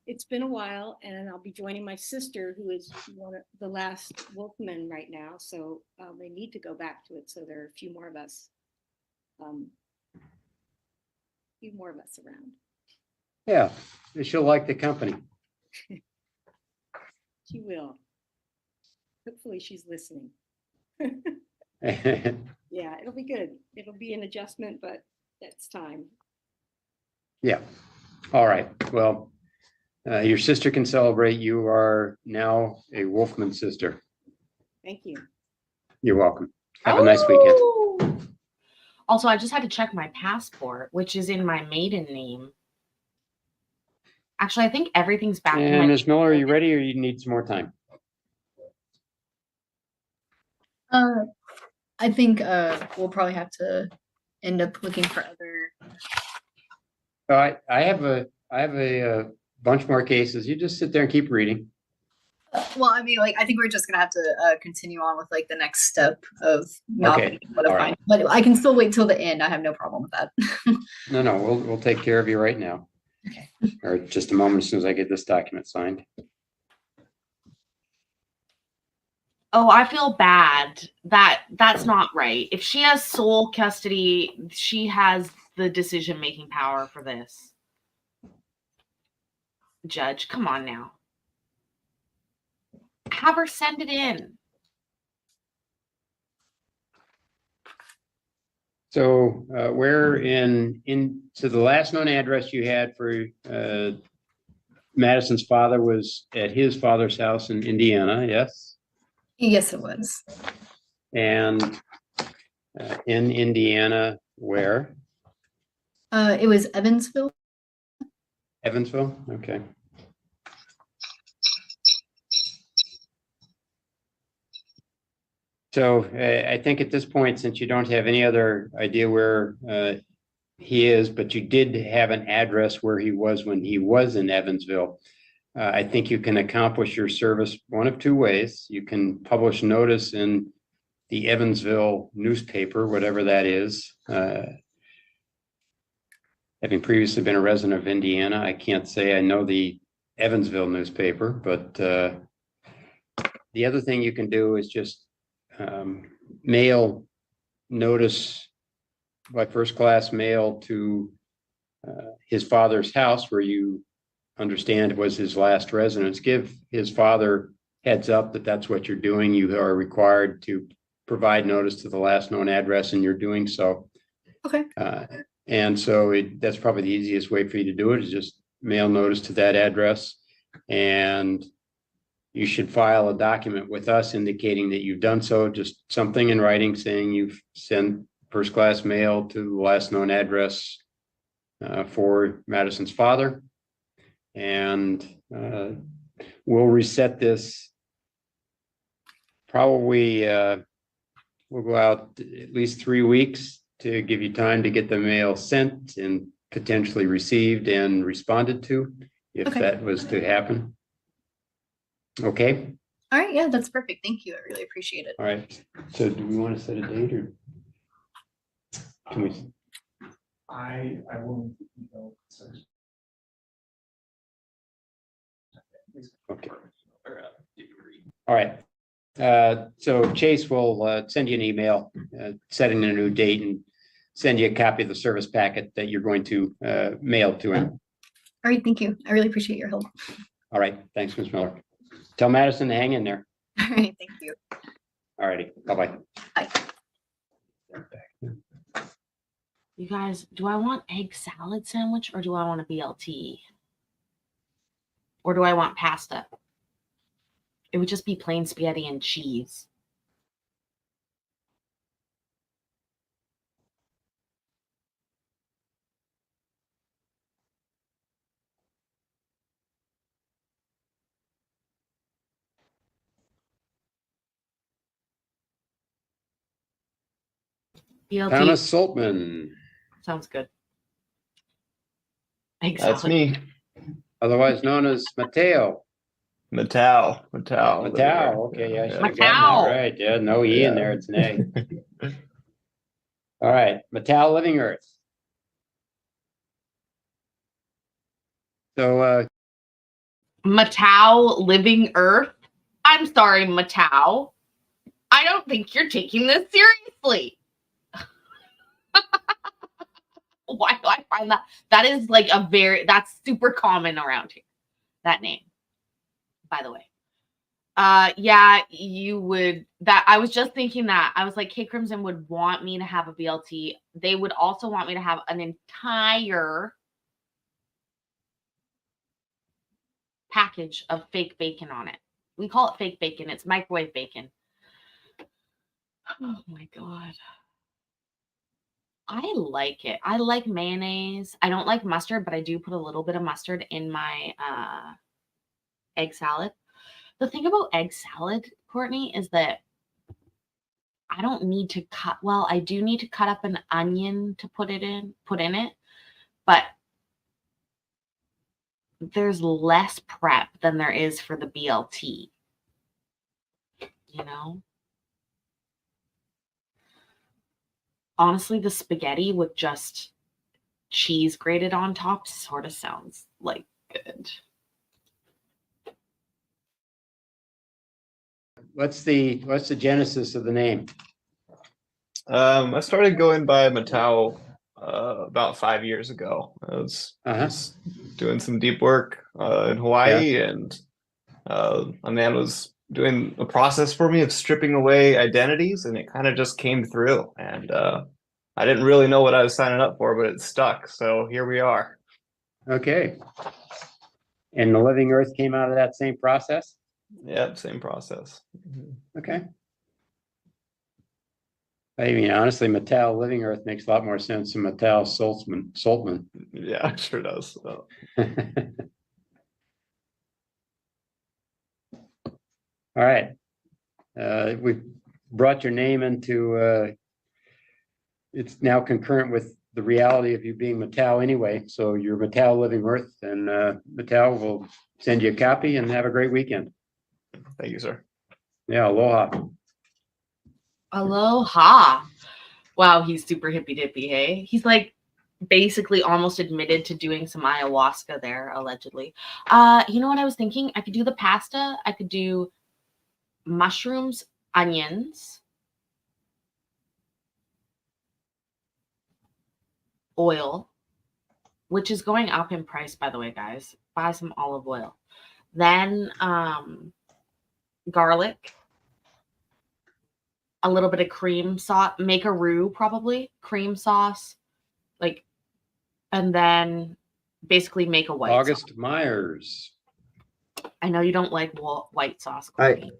[SPEAKER 12] It's been a while, and I'll be joining my sister, who is one of the last Wolfman right now. So they need to go back to it. So there are a few more of us. Around.
[SPEAKER 4] Yeah, she'll like the company.
[SPEAKER 12] She will. Hopefully, she's listening.
[SPEAKER 4] Yeah.
[SPEAKER 12] Yeah, it'll be good. It'll be an adjustment, but that's time.
[SPEAKER 4] All right. Well, your sister can celebrate. You are now a Wolfman sister.
[SPEAKER 12] Thank you.
[SPEAKER 4] You're welcome. Have a nice weekend.
[SPEAKER 3] Also, I just had to check my passport, which is in my maiden name. Actually, I think everything's back. in my
[SPEAKER 4] And Ms. Miller, are you ready or you need some more time?
[SPEAKER 6] I think we'll probably have to end up looking for other.
[SPEAKER 4] All right. I have a bunch more cases. You just sit there and keep reading.
[SPEAKER 6] Well, I mean, like, I think we're just gonna have to continue on with like the next step of not
[SPEAKER 4] Okay,
[SPEAKER 6] being able to
[SPEAKER 4] all
[SPEAKER 6] find.
[SPEAKER 4] right.
[SPEAKER 6] But I can still wait till the end. I have no problem with that.
[SPEAKER 4] No, we'll take care of you right now.
[SPEAKER 6] Okay.
[SPEAKER 4] Or just a moment as soon as I get this document signed.
[SPEAKER 3] Oh, I feel bad. That's not right. If she has sole custody, she has the decision-making power for this. Judge, come on now. Have her send it in.
[SPEAKER 4] So where so the last known address you had for Madison's father was at his father's house in Indiana, yes?
[SPEAKER 6] Yes, it was.
[SPEAKER 4] And in Indiana, where?
[SPEAKER 6] It was Evansville.
[SPEAKER 4] Evansville, okay. So I think at this point, since you don't have any other idea where he is, but you did have an address where he was when he was in Evansville, I think you can accomplish your service one of two ways. You can publish notice in the Evansville newspaper, whatever that is. Having previously been a resident of Indiana, I can't say I know the Evansville newspaper, but the other thing you can do is just mail notice by first class mail to his father's house where you understand was his last residence. Give his father heads up that that's what you're doing. You are required to provide notice to the last known address, and you're doing so.
[SPEAKER 6] Okay.
[SPEAKER 4] And so that's probably the easiest way for you to do it is just mail notice to that address. And you should file a document with us indicating that you've done so, just something in writing saying you've sent first class mail to the last known address for Madison's father. And we'll reset this. Probably we'll go out at least 3 weeks to give you time to get the mail sent and potentially received and responded to if
[SPEAKER 6] Okay.
[SPEAKER 4] that was to happen. Okay.
[SPEAKER 6] All right, yeah, that's perfect. Thank you. I really appreciate it.
[SPEAKER 4] All right. So do we want to set a date or can we?
[SPEAKER 8] I will, so.
[SPEAKER 4] Okay. All right. So Chase will send you an email setting a new date and send you a copy of the service packet that you're going to mail to him.
[SPEAKER 6] All right, thank you. I really appreciate your help.
[SPEAKER 4] All right. Thanks, Ms. Miller. Tell Madison to hang in there.
[SPEAKER 6] All right, thank you.
[SPEAKER 4] All righty. Bye-bye.
[SPEAKER 6] Bye.
[SPEAKER 3] You guys, do I want egg salad sandwich or do I want a BLT? Or do I want pasta? It would just be plain spaghetti and cheese. BLT.
[SPEAKER 4] Thomas Saltman,
[SPEAKER 3] Sounds good. Egg
[SPEAKER 13] That's
[SPEAKER 3] salad.
[SPEAKER 13] me.
[SPEAKER 4] otherwise known as Mateo.
[SPEAKER 13] Matao.
[SPEAKER 4] Okay, yeah, I should have gotten that
[SPEAKER 3] Matao.
[SPEAKER 4] right. Yeah, no E in there. It's an A. All right, Matao Living Earth. So
[SPEAKER 3] Matao Living Earth. I'm sorry, Matao. I don't think you're taking this seriously. Why do I find that? That is like that's super common around here. That name, by the way. Yeah, you would. That I was just thinking that. I was like, K Crimson would want me to have a BLT. They would also want me to have an entire package of fake bacon on it. We call it fake bacon. It's microwave bacon. Oh my God. I like it. I like mayonnaise. I don't like mustard, but I do put a little bit of mustard in my egg salad. The thing about egg salad, Courtney, is that I don't need to I do need to cut up an onion to put in it, but there's less prep than there is for the BLT. You know? Honestly, the spaghetti with just cheese grated on top sort of sounds like good.
[SPEAKER 4] what's the genesis of the name?
[SPEAKER 13] I started going by Matao about 5 years ago. I was just doing some deep work in Hawaii, and a man was doing a process for me of stripping away identities, and it kind of just came through. And I didn't really know what I was signing up for, but it stuck. So here we are.
[SPEAKER 4] Okay. And the Living Earth came out of that same process?
[SPEAKER 13] Yep, same process.
[SPEAKER 4] Okay. I mean, honestly, Mattel Living Earth makes a lot more sense than Mattel Saltman.
[SPEAKER 13] Yeah, it sure does. So.
[SPEAKER 4] All right. We brought your name into, it's now concurrent with the reality of you being Mattel anyway. So you're Mattel Living Earth, and Mattel will send you a copy and have a great weekend.
[SPEAKER 13] Thank you, sir.
[SPEAKER 4] Yeah, aloha.
[SPEAKER 3] Aloha. Wow, he's super hippy dippy, hey? He's like basically almost admitted to doing some ayahuasca there, allegedly. You know what I was thinking? I could do the pasta. I could do mushrooms, onions, oil, which is going up in price, by the way, guys. Buy some olive oil. Then garlic, a little bit of cream sauce, make a roux, probably cream sauce, like, and then basically make a white
[SPEAKER 4] August
[SPEAKER 3] sauce.
[SPEAKER 4] Myers.
[SPEAKER 3] I know you don't like white sauce, Courtney,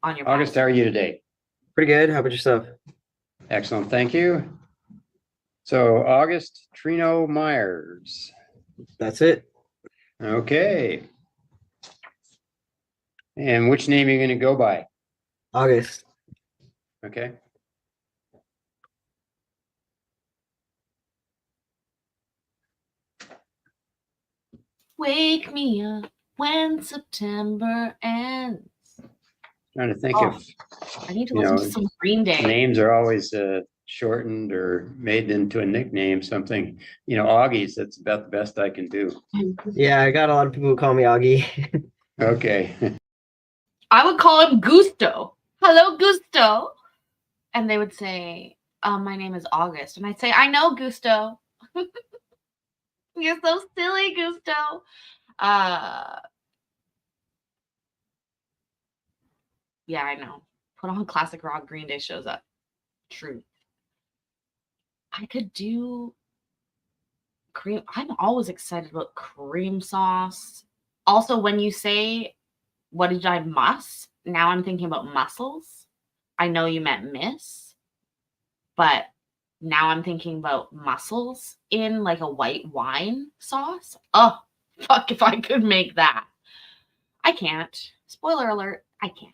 [SPEAKER 3] on your
[SPEAKER 4] August,
[SPEAKER 3] pasta.
[SPEAKER 4] how are you today?
[SPEAKER 14] Pretty good. How about yourself?
[SPEAKER 4] Excellent, thank you. So August Trino Myers.
[SPEAKER 14] That's it.
[SPEAKER 4] Okay. And which name are you going to go by?
[SPEAKER 14] August.
[SPEAKER 4] Okay.
[SPEAKER 3] Wake me up when September ends.
[SPEAKER 4] Trying to think
[SPEAKER 3] Oh,
[SPEAKER 4] if,
[SPEAKER 3] I need to
[SPEAKER 4] you
[SPEAKER 3] listen
[SPEAKER 4] know,
[SPEAKER 3] to some Green Day.
[SPEAKER 4] names are always shortened or made into a nickname, something, Augie's, that's about the best I can do.
[SPEAKER 14] Yeah, I got a lot of people who call me Augie.
[SPEAKER 4] Okay.
[SPEAKER 3] I would call him Gusto. Hello, Gusto. And they would say, my name is August. And I'd say, I know, Gusto. You're so silly, Gusto. Yeah, I know. Put on classic rock, Green Day shows up. True. I could do cream. I'm always excited about cream sauce. Also, when you say, what did I muss? Now I'm thinking about mussels. I know you meant miss, but now I'm thinking about mussels in like a white wine sauce. Oh, fuck if I could make that. I can't. Spoiler alert, I can't.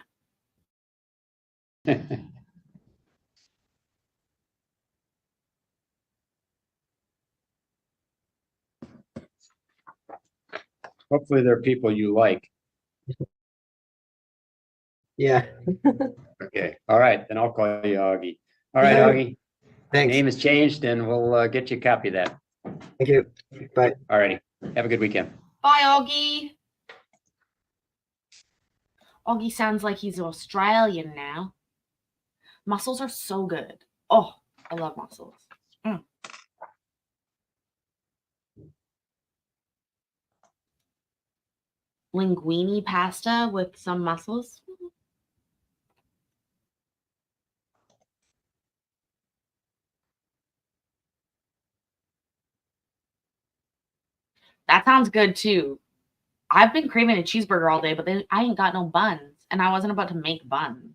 [SPEAKER 4] Hopefully there are people you like.
[SPEAKER 14] Yeah.
[SPEAKER 4] Okay. All right. Then I'll call you Augie. All right,
[SPEAKER 14] Yeah.
[SPEAKER 4] Augie.
[SPEAKER 14] Thanks.
[SPEAKER 4] Name has changed and we'll get you a copy of that.
[SPEAKER 14] Thank you. Bye.
[SPEAKER 4] All righty. Have a good weekend.
[SPEAKER 3] Bye, Augie. Augie sounds like he's Australian now. Mussels are so good. Oh, I love mussels. Mm. Linguine pasta with some mussels. That sounds good too. I've been craving a cheeseburger all day, but then I ain't got no buns, and I wasn't about to make buns.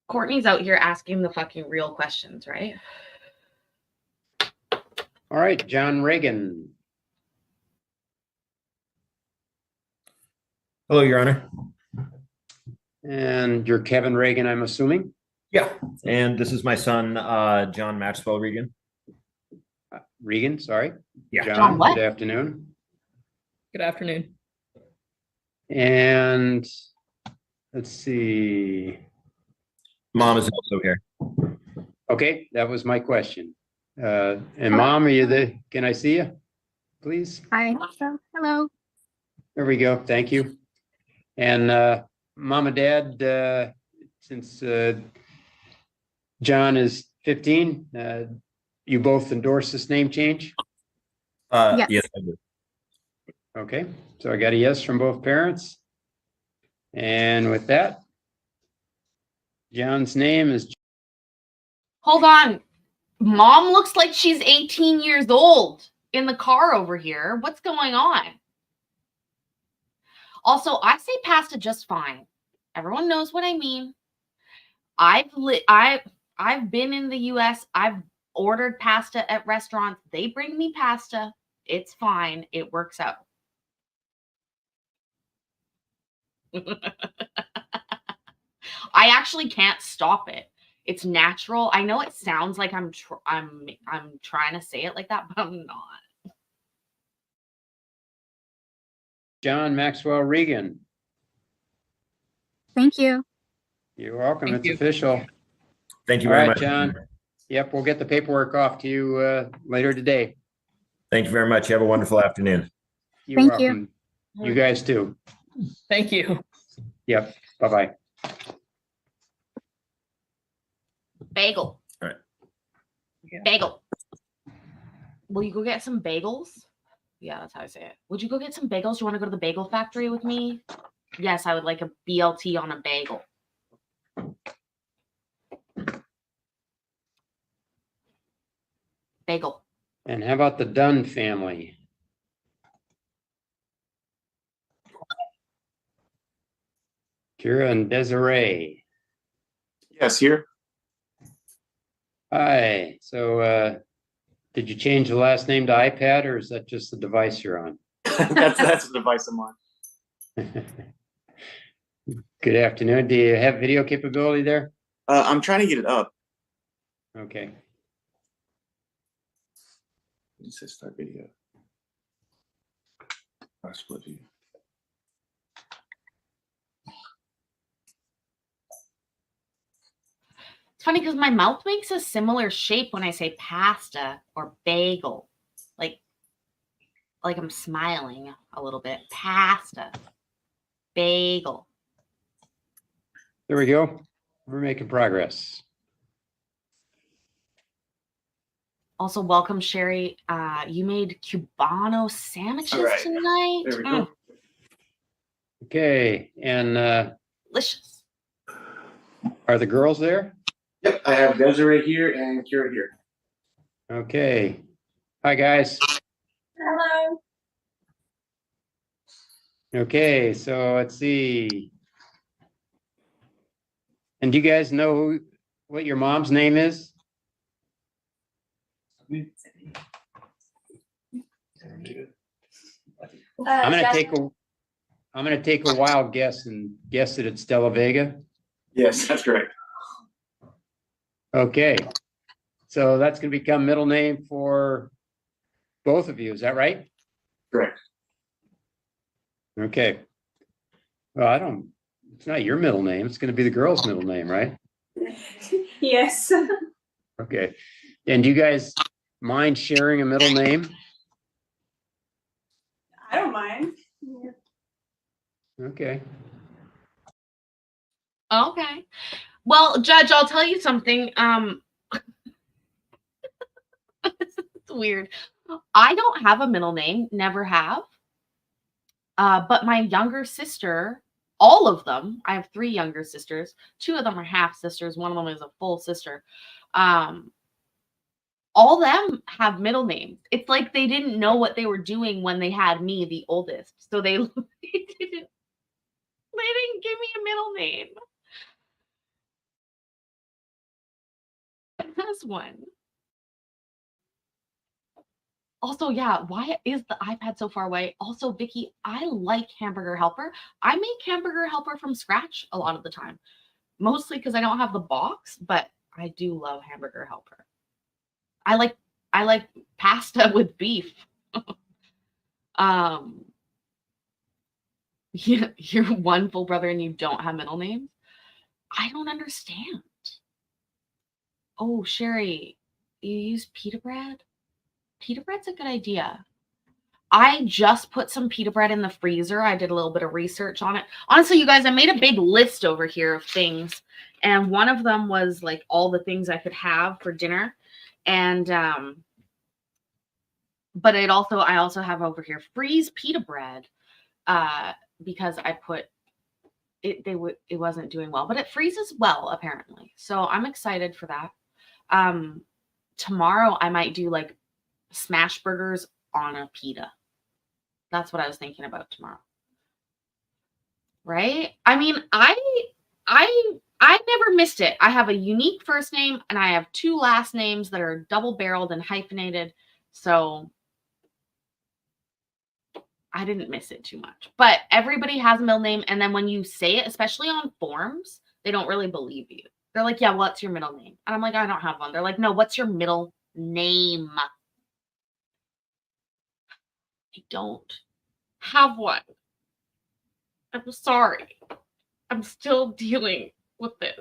[SPEAKER 3] Courtney's out here asking the fucking real questions, right?
[SPEAKER 4] All right, John Reagan.
[SPEAKER 15] Hello, Your Honor.
[SPEAKER 4] And you're Kevin Reagan, I'm assuming?
[SPEAKER 15] Yeah. And this is my son, John Maxwell Regan.
[SPEAKER 4] Regan, sorry.
[SPEAKER 15] Yeah.
[SPEAKER 3] John what?
[SPEAKER 4] Good afternoon.
[SPEAKER 16] Good afternoon.
[SPEAKER 4] And let's see.
[SPEAKER 15] Mom is also here.
[SPEAKER 4] Okay, that was my question. And Mom, are you there? Can I see you, please?
[SPEAKER 17] Hi. Hello.
[SPEAKER 4] There we go. Thank you. And Mom and Dad, since John is 15, you both endorse this name change?
[SPEAKER 17] Yes.
[SPEAKER 15] Yes, I do.
[SPEAKER 4] Okay, so I got a yes from both parents. And with that, John's name is.
[SPEAKER 3] Hold on. Mom looks like she's 18 years old in the car over here. What's going on? Also, I say pasta just fine. Everyone knows what I mean. I've been in the US. I've ordered pasta at restaurants. They bring me pasta. It's fine. It works out. I actually can't stop it. It's natural. I know it sounds like I'm trying to say it like that, but I'm not.
[SPEAKER 4] John Maxwell Regan.
[SPEAKER 17] Thank you.
[SPEAKER 4] You're welcome.
[SPEAKER 16] Thank
[SPEAKER 4] It's
[SPEAKER 16] you.
[SPEAKER 4] official.
[SPEAKER 15] Thank you
[SPEAKER 4] All
[SPEAKER 15] very
[SPEAKER 4] right,
[SPEAKER 15] much.
[SPEAKER 4] John. Yep, we'll get the paperwork off to you later today.
[SPEAKER 15] Thank you very much. You have a wonderful afternoon.
[SPEAKER 4] You're
[SPEAKER 17] Thank you.
[SPEAKER 4] welcome. You guys too.
[SPEAKER 16] Thank you.
[SPEAKER 4] Yep. Bye-bye.
[SPEAKER 3] Bagel.
[SPEAKER 15] All right.
[SPEAKER 16] Yeah.
[SPEAKER 3] Bagel. Will you go get some bagels? Yeah, that's how I say it. Would you go get some bagels? You want to go to the bagel factory with me? Yes, I would like a BLT on a bagel. Bagel.
[SPEAKER 4] And how about the Dunn family? Kira and Desiree.
[SPEAKER 18] Yes, here.
[SPEAKER 4] Hi. So did you change the last name to iPad or is that just the device you're on?
[SPEAKER 18] That's the device I'm on.
[SPEAKER 4] Good afternoon. Do you have video capability there?
[SPEAKER 18] I'm trying to get it up.
[SPEAKER 4] Okay.
[SPEAKER 18] It says start video. Split view.
[SPEAKER 3] It's funny because my mouth makes a similar shape when I say pasta or bagel. Like I'm smiling a little bit. Pasta. Bagel.
[SPEAKER 4] There we go. We're making progress.
[SPEAKER 3] Also, welcome, Sherry. You made Cubano sandwiches
[SPEAKER 18] Right.
[SPEAKER 3] tonight.
[SPEAKER 18] There we go.
[SPEAKER 4] Okay, and
[SPEAKER 3] Delicious.
[SPEAKER 4] are the girls there?
[SPEAKER 18] Yep, I have Desiree here and Kira here.
[SPEAKER 4] Okay. Hi, guys.
[SPEAKER 7] Hello.
[SPEAKER 4] Okay, so let's see. And do you guys know what your mom's name is? I'm gonna take a wild guess and guess that it's Stella Vega.
[SPEAKER 18] Yes, that's correct.
[SPEAKER 4] Okay, so that's gonna become middle name for both of you. Is that right?
[SPEAKER 18] Correct.
[SPEAKER 4] Okay. Well, it's not your middle name. It's gonna be the girl's middle name, right?
[SPEAKER 7] Yes.
[SPEAKER 4] Okay. And do you guys mind sharing a middle name?
[SPEAKER 7] I don't mind.
[SPEAKER 4] Okay.
[SPEAKER 3] Okay. Well, Judge, I'll tell you something. It's weird. I don't have a middle name, never have. But my younger sister, all of them, I have 3 younger sisters. 2 of them are half sisters. One of them is a full sister. All them have middle names. It's like they didn't know what they were doing when they had me, the oldest. So they didn't give me a middle name. That's one. Also, yeah, why is the iPad so far away? Also, Vicky, I like Hamburger Helper. I make Hamburger Helper from scratch a lot of the time. Mostly because I don't have the box, but I do love Hamburger Helper. I like pasta with beef. You're one full brother and you don't have middle names? I don't understand. Oh, Sherry, you use pita bread? Pita bread's a good idea. I just put some pita bread in the freezer. I did a little bit of research on it. Honestly, you guys, I made a big list over here of things. And one of them was like all the things I could have for dinner. And but I also have over here freeze pita bread because I put it wasn't doing well, but it freezes well apparently. So I'm excited for that. Tomorrow I might do like smash burgers on a pita. That's what I was thinking about tomorrow. Right? I mean, I never missed it. I have a unique first name and I have 2 last names that are double-barreled and hyphenated. So I didn't miss it too much. But everybody has a middle name, and then when you say it, especially on forms, they don't really believe you. They're like, "Yeah, what's your middle name?" And I'm like, "I don't have one." They're like, "No, what's your middle name?" I don't have one. I'm sorry. I'm still dealing with this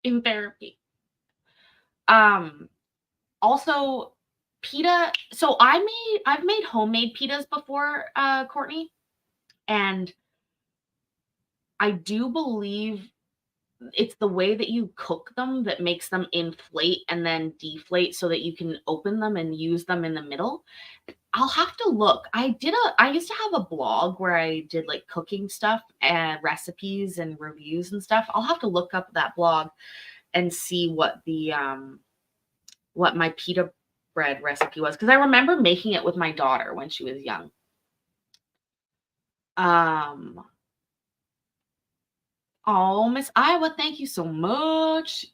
[SPEAKER 3] in therapy. Also pita. So I've made homemade pitas before, Courtney, and I do believe it's the way that you cook them that makes them inflate and then deflate so that you can open them and use them in the middle. I'll have to look. I used to have a blog where I did like cooking stuff and recipes and reviews and stuff. I'll have to look up that blog and see what the what my pita bread recipe was, because I remember making it with my daughter when she was young. Oh, Miss Iowa, thank you so much.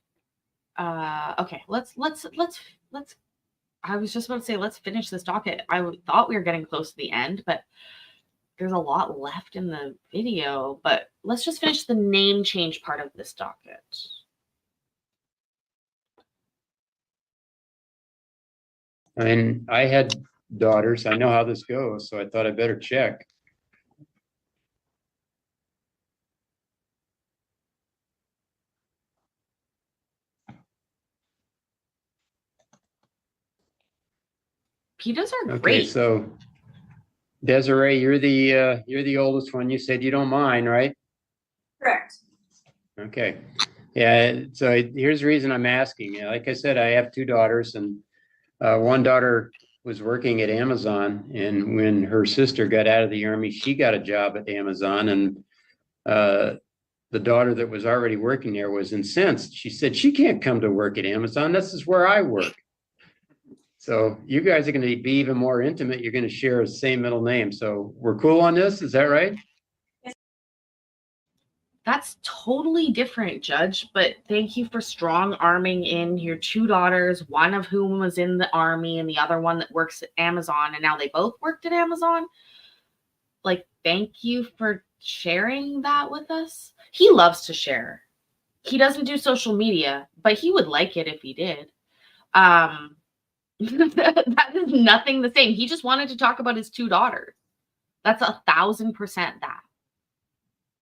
[SPEAKER 3] Okay, let's I was just about to say let's finish this docket. I thought we were getting close to the end, but there's a lot left in the video, but let's just finish the name change part of this docket.
[SPEAKER 4] I mean, I had daughters. I know how this goes, so I thought I'd better check.
[SPEAKER 3] Petas are
[SPEAKER 4] Okay,
[SPEAKER 3] great.
[SPEAKER 4] so Desiree, you're the oldest one. You said you don't mind, right?
[SPEAKER 17] Correct.
[SPEAKER 4] Okay. Yeah, so here's the reason I'm asking. Like I said, I have two daughters, and one daughter was working at Amazon, and when her sister got out of the Army, she got a job at Amazon, and the daughter that was already working there was incensed. She said, she can't come to work at Amazon. This is where I work. So you guys are going to be even more intimate. You're going to share the same middle name. So we're cool on this. Is that right?
[SPEAKER 3] That's totally different, Judge, but thank you for strong arming in your two daughters, one of whom was in the Army and the other one that works at Amazon, and now they both worked at Amazon. Like, thank you for sharing that with us. He loves to share. He doesn't do social media, but he would like it if he did. That is nothing the same. He just wanted to talk about his two daughters. That's 1,000% that.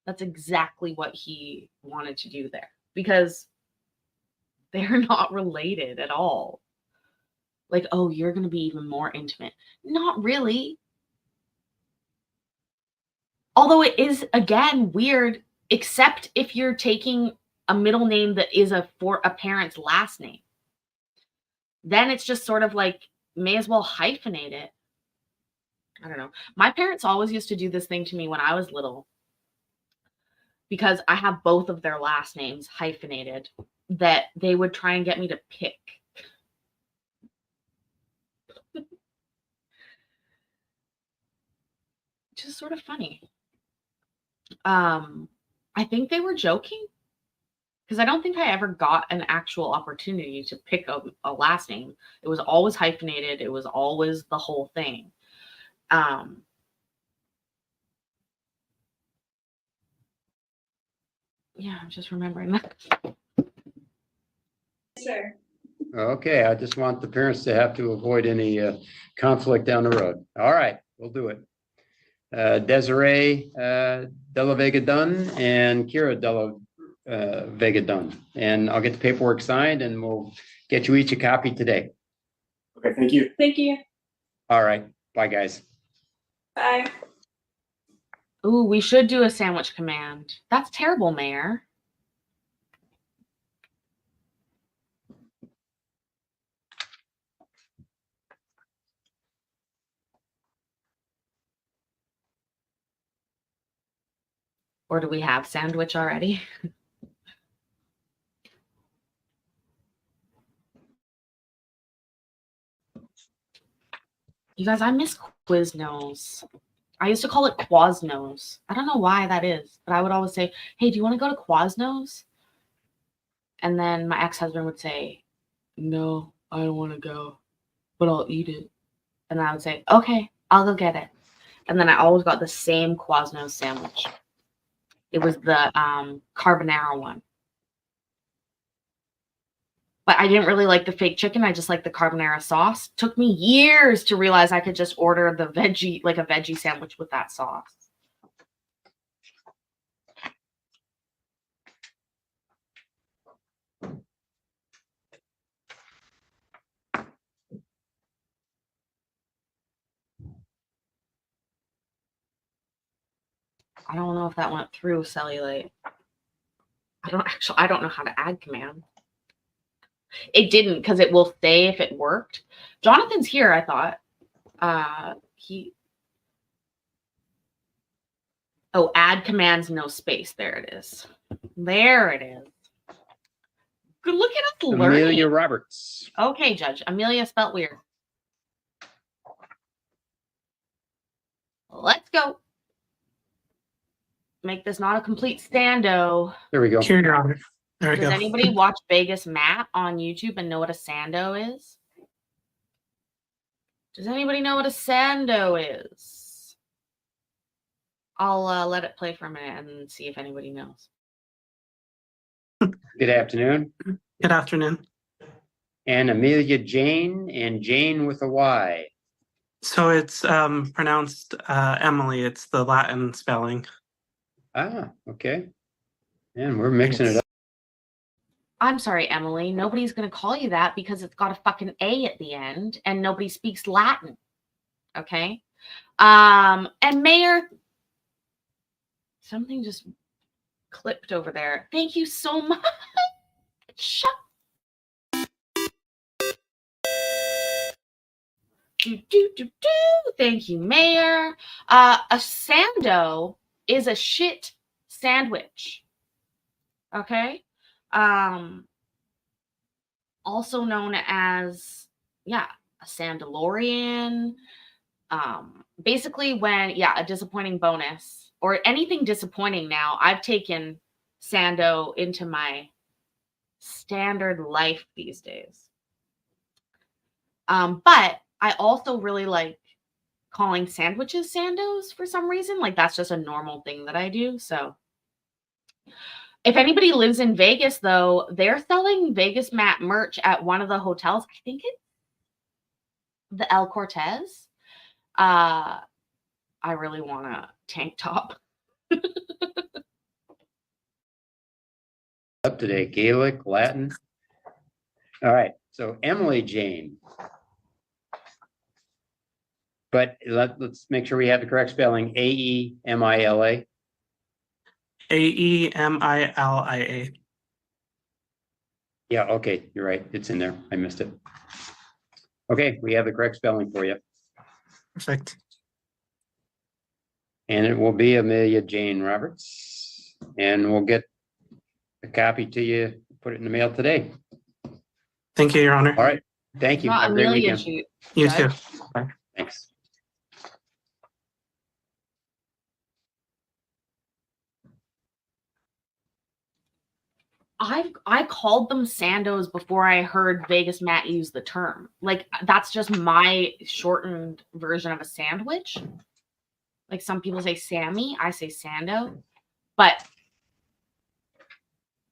[SPEAKER 3] That's exactly what he wanted to do there, because they're not related at all. Like, oh, you're going to be even more intimate. Not really. Although it is, again, weird, except if you're taking a middle name that is for a parent's last name. Then it's just sort of like, may as well hyphenate it. I don't know. My parents always used to do this thing to me when I was little, because I have both of their last names hyphenated, that they would try and get me to pick. Which is sort of funny. I think they were joking, because I don't think I ever got an actual opportunity to pick a last name. It was always hyphenated. It was always the whole thing. Yeah, I'm just remembering that.
[SPEAKER 17] Sure.
[SPEAKER 4] Okay, I just want the parents to have to avoid any conflict down the road. All right, we'll do it. Desiree Della Vega Dunn and Kira Della Vega Dunn. And I'll get the paperwork signed and we'll get you each a copy today.
[SPEAKER 18] Okay, thank you.
[SPEAKER 17] Thank you.
[SPEAKER 4] All right, bye guys.
[SPEAKER 17] Bye.
[SPEAKER 3] Ooh, we should do a sandwich command. That's terrible, Mayor. Or do we have sandwich already? You guys, I miss Quiznos. I used to call it Quaznos. I don't know why that is, but I would always say, hey, do you want to go to Quaznos? And then my ex-husband would say, no, I don't want to go, but I'll eat it. And I would say, okay, I'll go get it. And then I always got the same Quaznos sandwich. It was the carbonara one. But I didn't really like the fake chicken. I just liked the carbonara sauce. Took me years to realize I could just order the veggie, like a veggie sandwich with that sauce. I don't know if that went through Cellulite. I don't know how to add command. It didn't, because it will say if it worked. Jonathan's here, I thought. Oh, add commands, no space. There it is. There it is. Good, look at us learning.
[SPEAKER 4] Amelia Roberts.
[SPEAKER 3] Okay, Judge. Amelia spelt weird. Let's go. Make this not a complete stando.
[SPEAKER 4] There we go.
[SPEAKER 19] Here, Your Honor. There we
[SPEAKER 3] Does
[SPEAKER 19] go.
[SPEAKER 3] anybody watch Vegas Matt on YouTube and know what a sando is? Does anybody know what a sando is? I'll let it play for a minute and see if anybody knows.
[SPEAKER 4] Good afternoon.
[SPEAKER 19] Good afternoon.
[SPEAKER 4] And Amelia Jane, and Jane with a Y.
[SPEAKER 19] So it's pronounced Emily. It's the Latin spelling.
[SPEAKER 4] Ah, okay. And we're mixing it up.
[SPEAKER 3] I'm sorry, Emily. Nobody's going to call you that because it's got a fucking A at the end and nobody speaks Latin. Okay? And Mayor, something just clipped over there. Thank you so much. Thank you, Mayor. A sando is a shit sandwich. Okay? Also known as, a Sandalorian. Basically when, a disappointing bonus or anything disappointing now, I've taken sando into my standard life these days. But I also really like calling sandwiches sandos for some reason. Like that's just a normal thing that I do. So if anybody lives in Vegas, though, they're selling Vegas Matt merch at one of the hotels. I think it's the El Cortez. I really want a tank top.
[SPEAKER 4] Up to date, Gaelic, Latin. All right, so Emily Jane. But let's make sure we have the correct spelling. Aemila.
[SPEAKER 19] Aemilia.
[SPEAKER 4] Yeah, okay, you're right. It's in there. I missed it. Okay, we have the correct spelling for you.
[SPEAKER 19] Perfect.
[SPEAKER 4] And it will be Amelia Jane Roberts. And we'll get a copy to you, put it in the mail today.
[SPEAKER 19] Thank you, Your Honor.
[SPEAKER 4] All right. Thank you.
[SPEAKER 3] Not
[SPEAKER 4] Have a great
[SPEAKER 3] Amelia
[SPEAKER 4] weekend.
[SPEAKER 19] You too.
[SPEAKER 4] Bye. Thanks.
[SPEAKER 3] I called them sandos before I heard Vegas Matt use the term. Like that's just my shortened version of a sandwich. Like some people say Sammy, I say sando. But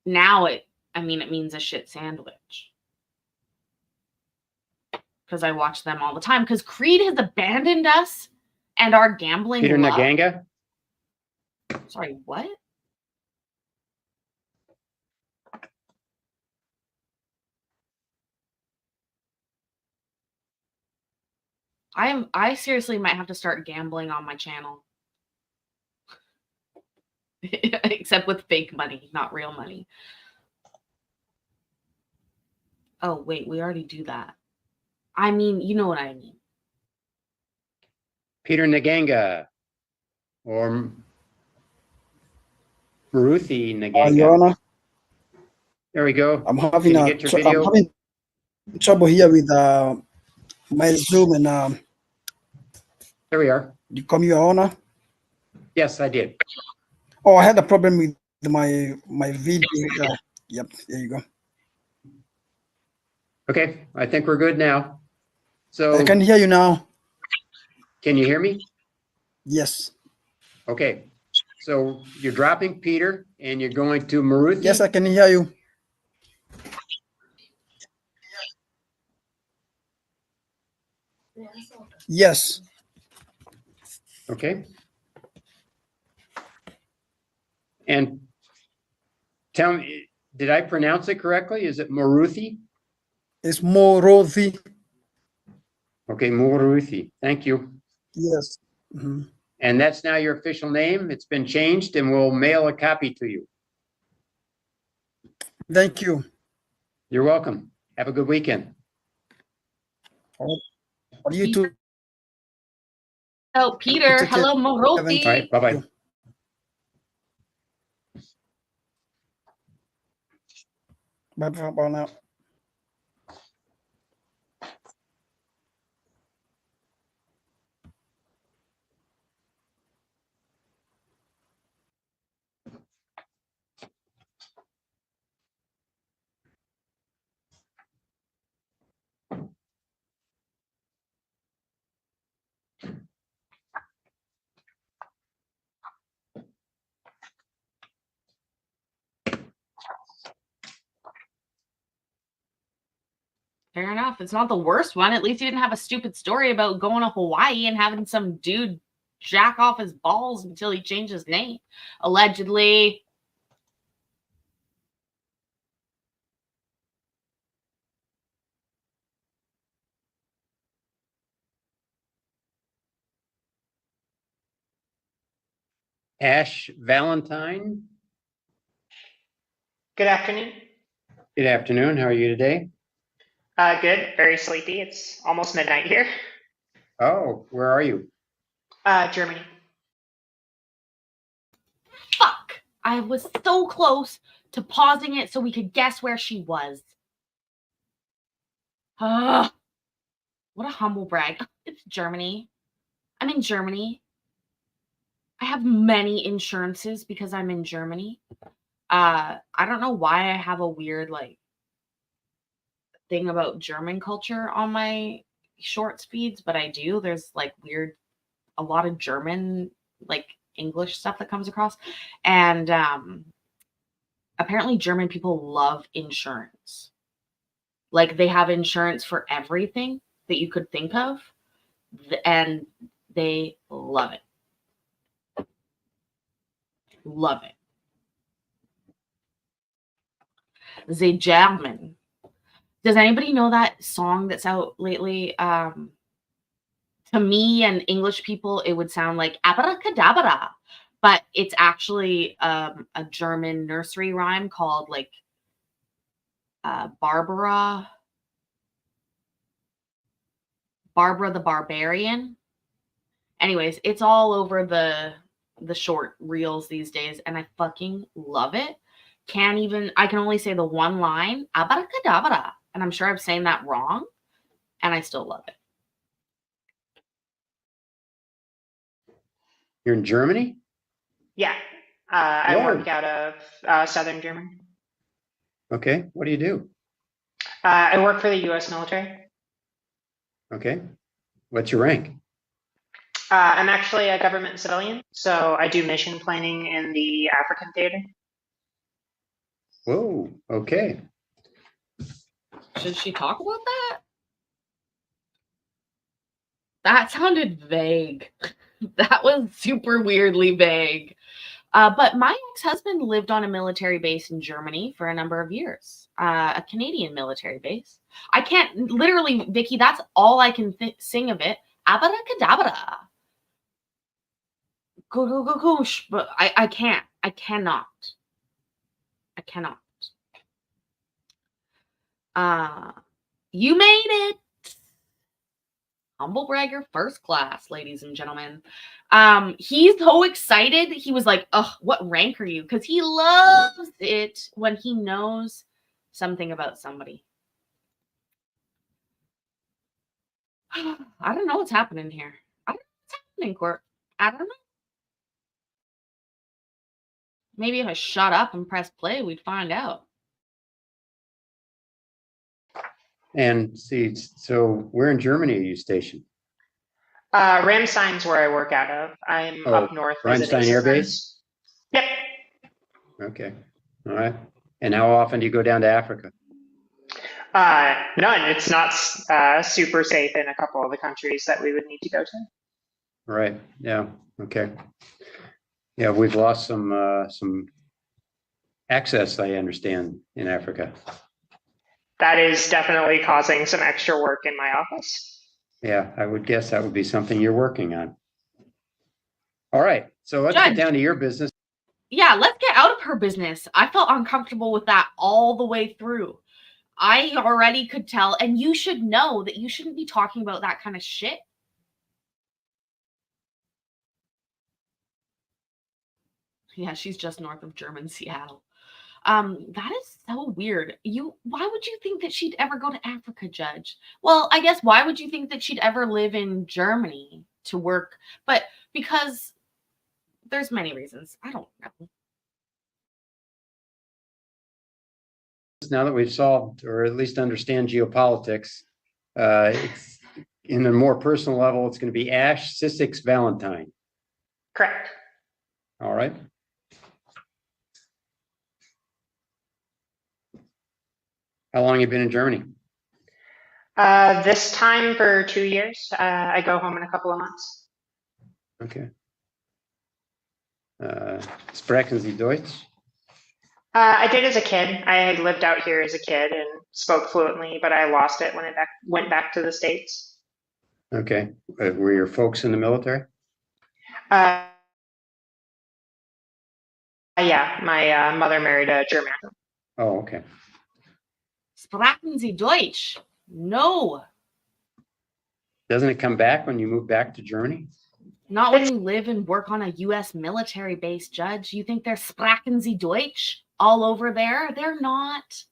[SPEAKER 3] now it means a shit sandwich. Because I watch them all the time. Because Creed has abandoned us and our gambling
[SPEAKER 4] Peter
[SPEAKER 3] love.
[SPEAKER 4] Naganga?
[SPEAKER 3] Sorry, what? I seriously might have to start gambling on my channel. Except with fake money, not real money. Oh, wait, we already do that. I mean, you know what I mean.
[SPEAKER 4] Peter Naganga or Maruthi Naganga.
[SPEAKER 20] Your Honor,
[SPEAKER 4] There we go.
[SPEAKER 20] I'm
[SPEAKER 4] Can
[SPEAKER 20] having
[SPEAKER 4] you get your
[SPEAKER 20] I'm
[SPEAKER 4] video?
[SPEAKER 20] having trouble here with my Zoom and
[SPEAKER 4] There we are.
[SPEAKER 20] you come, Your Honor.
[SPEAKER 4] Yes, I did.
[SPEAKER 20] Oh, I had a problem with my video. Yep, there you go.
[SPEAKER 4] Okay, I think we're good now. So
[SPEAKER 20] I can hear you now.
[SPEAKER 4] Can you hear me?
[SPEAKER 20] Yes.
[SPEAKER 4] Okay, so you're dropping Peter and you're going to Maruthi?
[SPEAKER 20] Yes, I can hear you. Yes.
[SPEAKER 4] Okay. And tell me, did I pronounce it correctly? Is it Maruthi?
[SPEAKER 20] It's Maruthi.
[SPEAKER 4] Okay, Maruthi. Thank you.
[SPEAKER 20] Yes. Mm-hmm.
[SPEAKER 4] And that's now your official name. It's been changed and we'll mail a copy to you.
[SPEAKER 20] Thank you.
[SPEAKER 4] You're welcome. Have a good weekend.
[SPEAKER 20] You too.
[SPEAKER 3] Oh, Peter.
[SPEAKER 20] Take care.
[SPEAKER 3] Hello, Maruthi.
[SPEAKER 4] All right, bye-bye.
[SPEAKER 20] Bye now.
[SPEAKER 3] Fair enough. It's not the worst one. At least you didn't have a stupid story about going to Hawaii and having some dude jack off his balls until he changed his name. Allegedly.
[SPEAKER 4] Ash Valentine.
[SPEAKER 21] Good afternoon.
[SPEAKER 4] Good afternoon. How are you today?
[SPEAKER 21] Good. Very sleepy. It's almost midnight here.
[SPEAKER 4] Oh, where are you?
[SPEAKER 21] Germany.
[SPEAKER 3] Fuck! I was so close to pausing it so we could guess where she was. What a humble brag. It's Germany. I'm in Germany. I have many insurances because I'm in Germany. I don't know why I have a weird thing about German culture on my short speeds, but I do. There's a lot of German English stuff that comes across. And apparently German people love insurance. Like they have insurance for everything that you could think of, and they love it. Love it. The German. Does anybody know that song that's out lately? To me and English people, it would sound like abracadabra, but it's actually a German nursery rhyme called Barbara the Barbarian. Anyways, it's all over the short reels these days, and I fucking love it. I can only say the one line, abracadabra, and I'm sure I'm saying that wrong, and I still love it.
[SPEAKER 4] You're in Germany?
[SPEAKER 21] Yeah. I
[SPEAKER 4] Whoa.
[SPEAKER 21] work out of southern Germany.
[SPEAKER 4] Okay. What do you do?
[SPEAKER 21] I work for the U.S. military.
[SPEAKER 4] Okay. What's your rank?
[SPEAKER 21] I'm actually a government civilian, so I do mission planning in the African theater.
[SPEAKER 4] Whoa. Okay.
[SPEAKER 3] Should she talk about that? That sounded vague. That was super weirdly vague. But my ex-husband lived on a military base in Germany for a number of years. A Canadian military base. I can't, literally, Vicky, that's all I can sing of it. Abracadabra. Goosh. But I can't. I cannot. I cannot. You made it. Humble bragger first class, ladies and gentlemen. He's so excited. He was like, "Ugh, what rank are you?" Because he loves it when he knows something about somebody. I don't know what's happening here. I don't know what's happening, Court. I don't know. Maybe if I shut up and press play, we'd find out.
[SPEAKER 4] And see, so where in Germany are you stationed?
[SPEAKER 21] Ramstein's where I work out of. I'm up north.
[SPEAKER 4] Ramstein Air Base?
[SPEAKER 21] Yep.
[SPEAKER 4] Okay. All right. And how often do you go down to Africa?
[SPEAKER 21] None. It's not super safe in a couple of the countries that we would need to go to.
[SPEAKER 4] Right. Yeah. Okay. Yeah, we've lost some access, I understand, in Africa.
[SPEAKER 21] That is definitely causing some extra work in my office.
[SPEAKER 4] Yeah, I would guess that would be something you're working on. All right. So let's
[SPEAKER 3] Judge.
[SPEAKER 4] get down to your business.
[SPEAKER 3] Yeah, let's get out of her business. I felt uncomfortable with that all the way through. I already could tell, and you should know that you shouldn't be talking about that kind of shit. Yeah, she's just north of German Seattle. That is so weird. Why would you think that she'd ever go to Africa, Judge? Well, I guess why would you think that she'd ever live in Germany to work? But because there's many reasons. I don't know.
[SPEAKER 4] Now that we've solved, or at least understand geopolitics, it's in a more personal level, it's going to be Ash Sissix Valentine.
[SPEAKER 21] Correct.
[SPEAKER 4] All right. How long have you been in Germany?
[SPEAKER 21] This time for 2 years. I go home in a couple of months.
[SPEAKER 4] Okay. Sprechen Sie Deutsch?
[SPEAKER 21] I did as a kid. I lived out here as a kid and spoke fluently, but I lost it when I went back to the States.
[SPEAKER 4] Okay. Were your folks in the military?
[SPEAKER 21] Yeah, my mother married a German.
[SPEAKER 4] Oh, okay.
[SPEAKER 3] Sprechen Sie Deutsch? No,
[SPEAKER 4] Doesn't it come back when you move back to Germany?
[SPEAKER 3] not when you live and work on a U.S. military base, Judge. You think they're Sprechen Sie Deutsch all over there? They're not.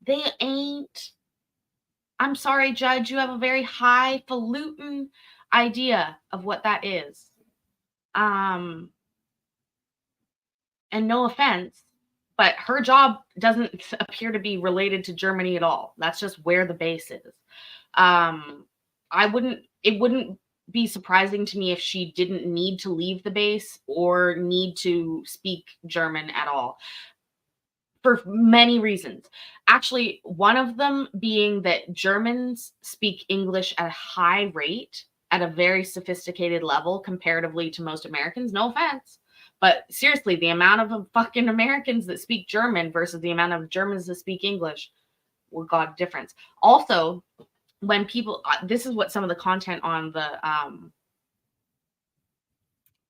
[SPEAKER 3] They ain't. I'm sorry, Judge. You have a very highfalutin idea of what that is. And no offense, but her job doesn't appear to be related to Germany at all. That's just where the base is. It wouldn't be surprising to me if she didn't need to leave the base or need to speak German at all, for many reasons. Actually, one of them being that Germans speak English at a high rate, at a very sophisticated level comparatively to most Americans. No offense. But seriously, the amount of fucking Americans that speak German versus the amount of Germans that speak English, well, God, difference. Also, when people, this is what some of the content on the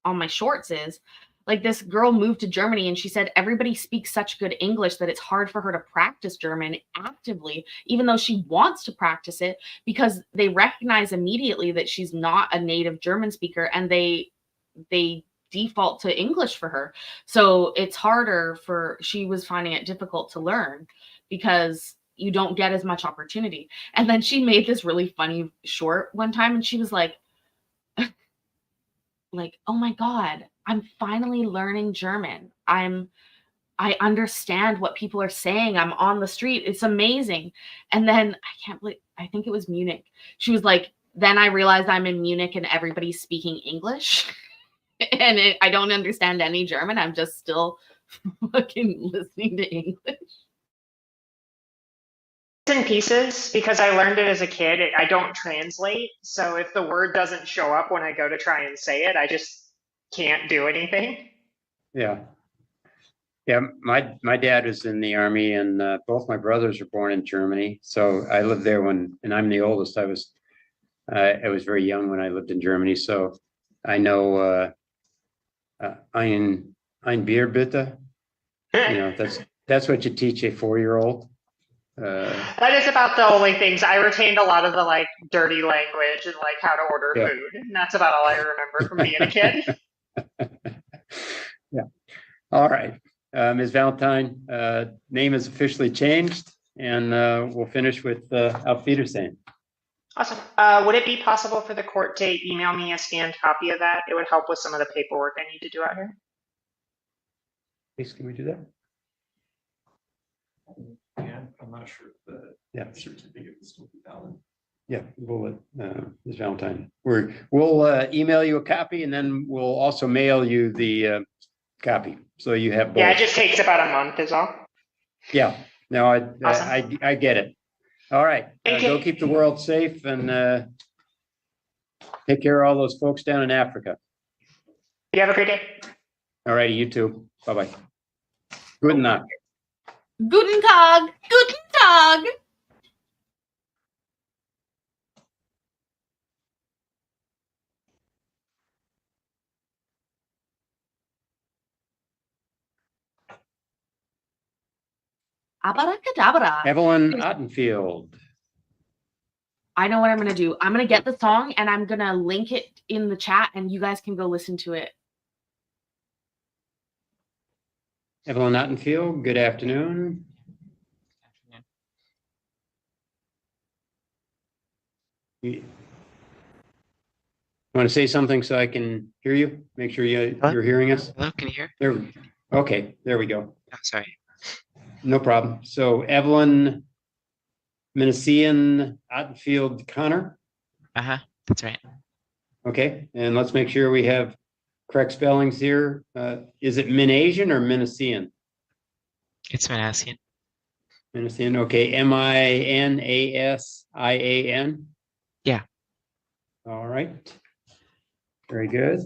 [SPEAKER 3] on my shorts is, like, this girl moved to Germany and she said everybody speaks such good English that it's hard for her to practice German actively, even though she wants to practice it, because they recognize immediately that she's not a native German speaker and they default to English for her. So it's harder she was finding it difficult to learn because you don't get as much opportunity. And then she made this really funny short one time and she was like, oh my God, I'm finally learning German. I understand what people are saying. I'm on the street. It's amazing. And then I think it was Munich. She was like, then I realized I'm in Munich and everybody's speaking English. And I don't understand any German. I'm just still fucking listening to English.
[SPEAKER 21] In pieces, because I learned it as a kid. I don't translate. So if the word doesn't show up when I go to try and say it, I just can't do anything.
[SPEAKER 4] Yeah. Yeah, my dad was in the army, and both my brothers were born in Germany. So I lived there and I'm the oldest. I was very young when I lived in Germany. So I know ein Bier bitte. You know, that's what you teach a 4-year-old.
[SPEAKER 21] That is about the only things. I retained a lot of the like dirty language and like how to order food. And that's about all I remember from being a kid.
[SPEAKER 4] Yeah. All right. Ms. Valentine, name is officially changed, and we'll finish with Auf Wiedersehen.
[SPEAKER 21] Awesome. Would it be possible for the court to email me a scanned copy of that? It would help with some of the paperwork I need to do out here.
[SPEAKER 4] Please, can we do that?
[SPEAKER 8] And I'm not sure if the certificate is still valid.
[SPEAKER 4] Yeah, we'll let Ms. Valentine. We'll email you a copy, and then we'll also mail you the copy, so you have both.
[SPEAKER 21] Yeah, it just takes about a month is all.
[SPEAKER 4] Yeah, no,
[SPEAKER 21] Awesome.
[SPEAKER 4] I get it. All right,
[SPEAKER 21] Thank
[SPEAKER 4] go
[SPEAKER 21] you.
[SPEAKER 4] keep the world safe, and take care of all those folks down in Africa.
[SPEAKER 21] You have a great day.
[SPEAKER 4] All righty, you too. Bye-bye. Guten Nacht.
[SPEAKER 3] Guten Tag. Guten Tag. Abracadabra.
[SPEAKER 4] Evelyn Ottenfield.
[SPEAKER 3] I know what I'm going to do. I'm going to get the song and I'm going to link it in the chat and you guys can go listen to it.
[SPEAKER 4] Evelyn Ottenfield, good afternoon. You want to say something so I can hear you? Make sure you're hearing us?
[SPEAKER 1] Hello, can you hear?
[SPEAKER 4] There. Okay, there we go.
[SPEAKER 1] Oh, sorry.
[SPEAKER 4] No problem. So Evelyn Minician Ottenfield Connor.
[SPEAKER 1] That's right.
[SPEAKER 4] Okay, and let's make sure we have correct spellings here. Is it Minasian or Minician?
[SPEAKER 1] It's Manassian.
[SPEAKER 4] Minasian, okay, Minasian?
[SPEAKER 1] Yeah.
[SPEAKER 4] All right. Very good.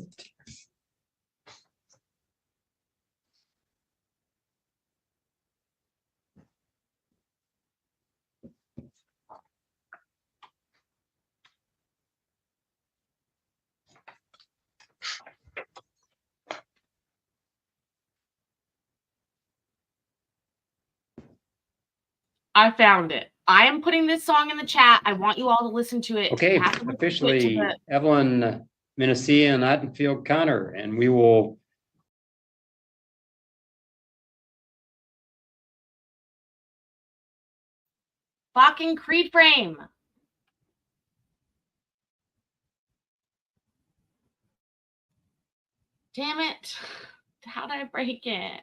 [SPEAKER 3] I found it. I am putting this song in the chat. I want you all to listen to it.
[SPEAKER 4] Okay,
[SPEAKER 3] You have to listen to it to
[SPEAKER 4] officially
[SPEAKER 3] the-
[SPEAKER 4] Evelyn Minnesota and Ottenfield Connor, and we will.
[SPEAKER 3] fucking Creed frame. Damn it. How did I break it?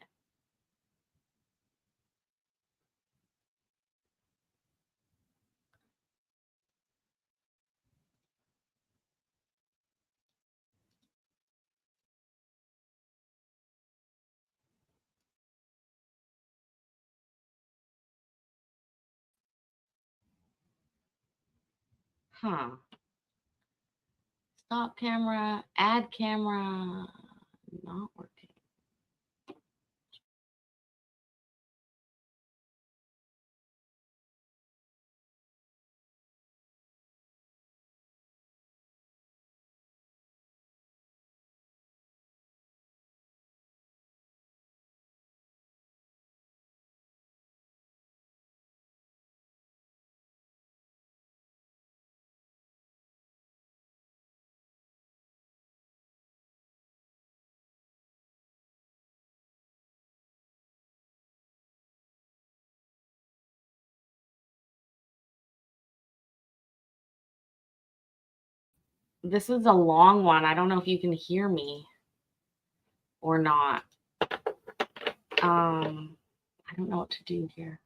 [SPEAKER 3] Huh. Stop camera, add camera, not working. This is a long one. I don't know if you can hear me or not. I don't know what to do here.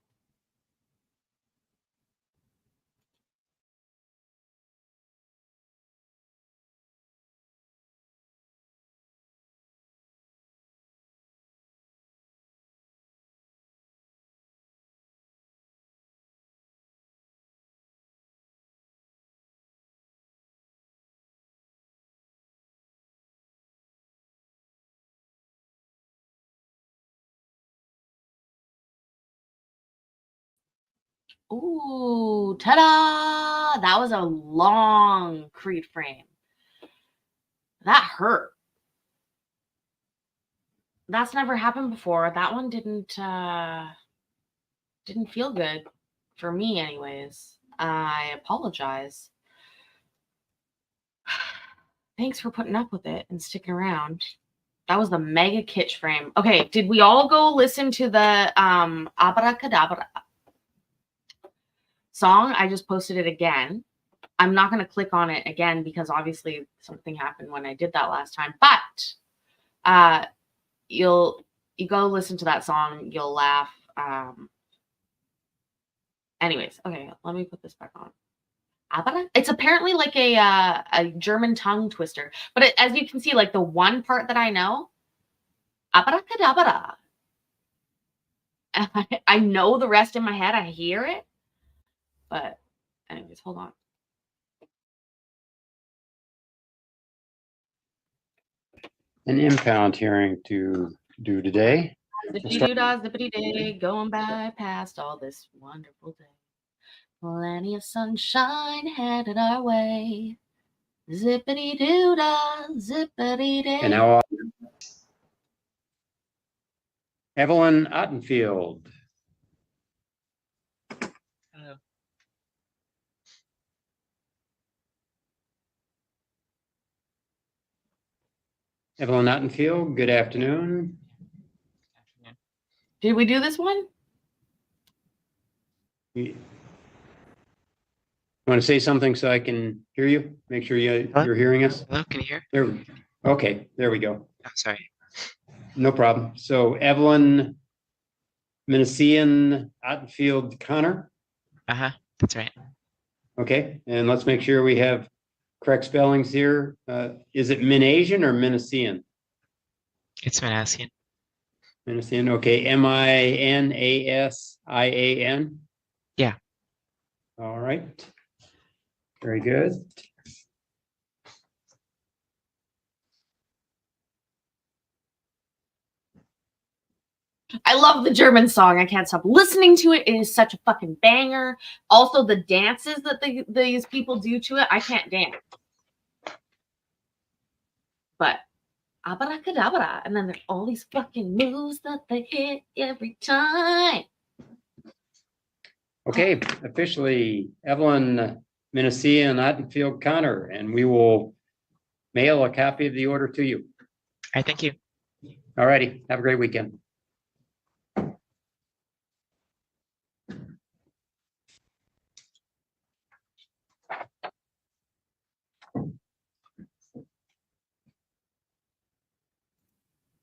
[SPEAKER 3] Ooh, ta-da! That was a long Creed frame. That hurt. That's never happened before. That one didn't feel good for me anyways. I apologize. Thanks for putting up with it and sticking around. That was the mega kitsch frame. Okay, did we all go listen to the Abracadabra song? I just posted it again. I'm not going to click on it again because obviously something happened when I did that last time. But you go listen to that song, you'll laugh. Anyways, okay, let me put this back on. It's apparently like a German tongue twister, but as you can see, like the one part that I know, abracadabra. I know the rest in my head. I hear it, but anyways, hold on.
[SPEAKER 4] An impound hearing to do today.
[SPEAKER 3] Zippity-doo-dah, zippity-day, going by past all this wonderful day. Plenty of sunshine headed our way. Zippity-doo-dah, zippity-day.
[SPEAKER 4] And now Evelyn Ottenfield.
[SPEAKER 1] Hello.
[SPEAKER 4] Evelyn Ottenfield, good afternoon.
[SPEAKER 3] Did we do this one?
[SPEAKER 4] You want to say something so I can hear you? Make sure you're hearing us?
[SPEAKER 1] Hello, can you hear?
[SPEAKER 4] There. Okay, there we go.
[SPEAKER 1] Oh, sorry.
[SPEAKER 4] No problem. So Evelyn Minnesota Ottenfield Connor.
[SPEAKER 1] That's right.
[SPEAKER 4] Okay, and let's make sure we have correct spellings here. Is it Minasian or Minnesota?
[SPEAKER 1] It's Manassian.
[SPEAKER 4] Minasian, okay, Minasian.
[SPEAKER 1] Yeah.
[SPEAKER 4] All right. Very good.
[SPEAKER 3] I love the German song. I can't stop listening to it. It is such a fucking banger. Also, the dances that these people do to it, I can't dance. But abracadabra, and then there's all these fucking moves that they hit every time.
[SPEAKER 4] Okay, officially Evelyn Minasian and Ottenfield Connor, and we will mail a copy of the order to you.
[SPEAKER 1] I thank you.
[SPEAKER 4] All righty, have a great weekend.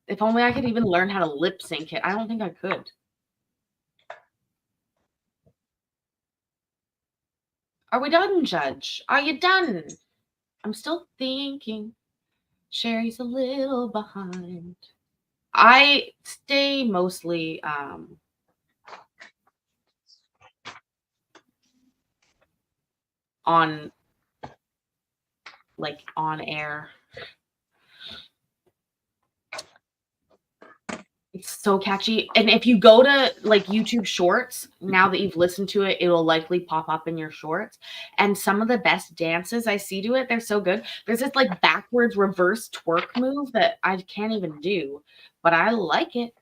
[SPEAKER 3] If only I could even learn how to lip sync it. I don't think I could. Are we done, Judge? Are you done? I'm still thinking. Sherry's a little behind. I stay mostly on air. It's so catchy. And if you go to like YouTube Shorts, now that you've listened to it, it'll likely pop up in your shorts. And some of the best dances I see to it, they're so good. There's this like backwards reverse twerk move that I can't even do, but I like it.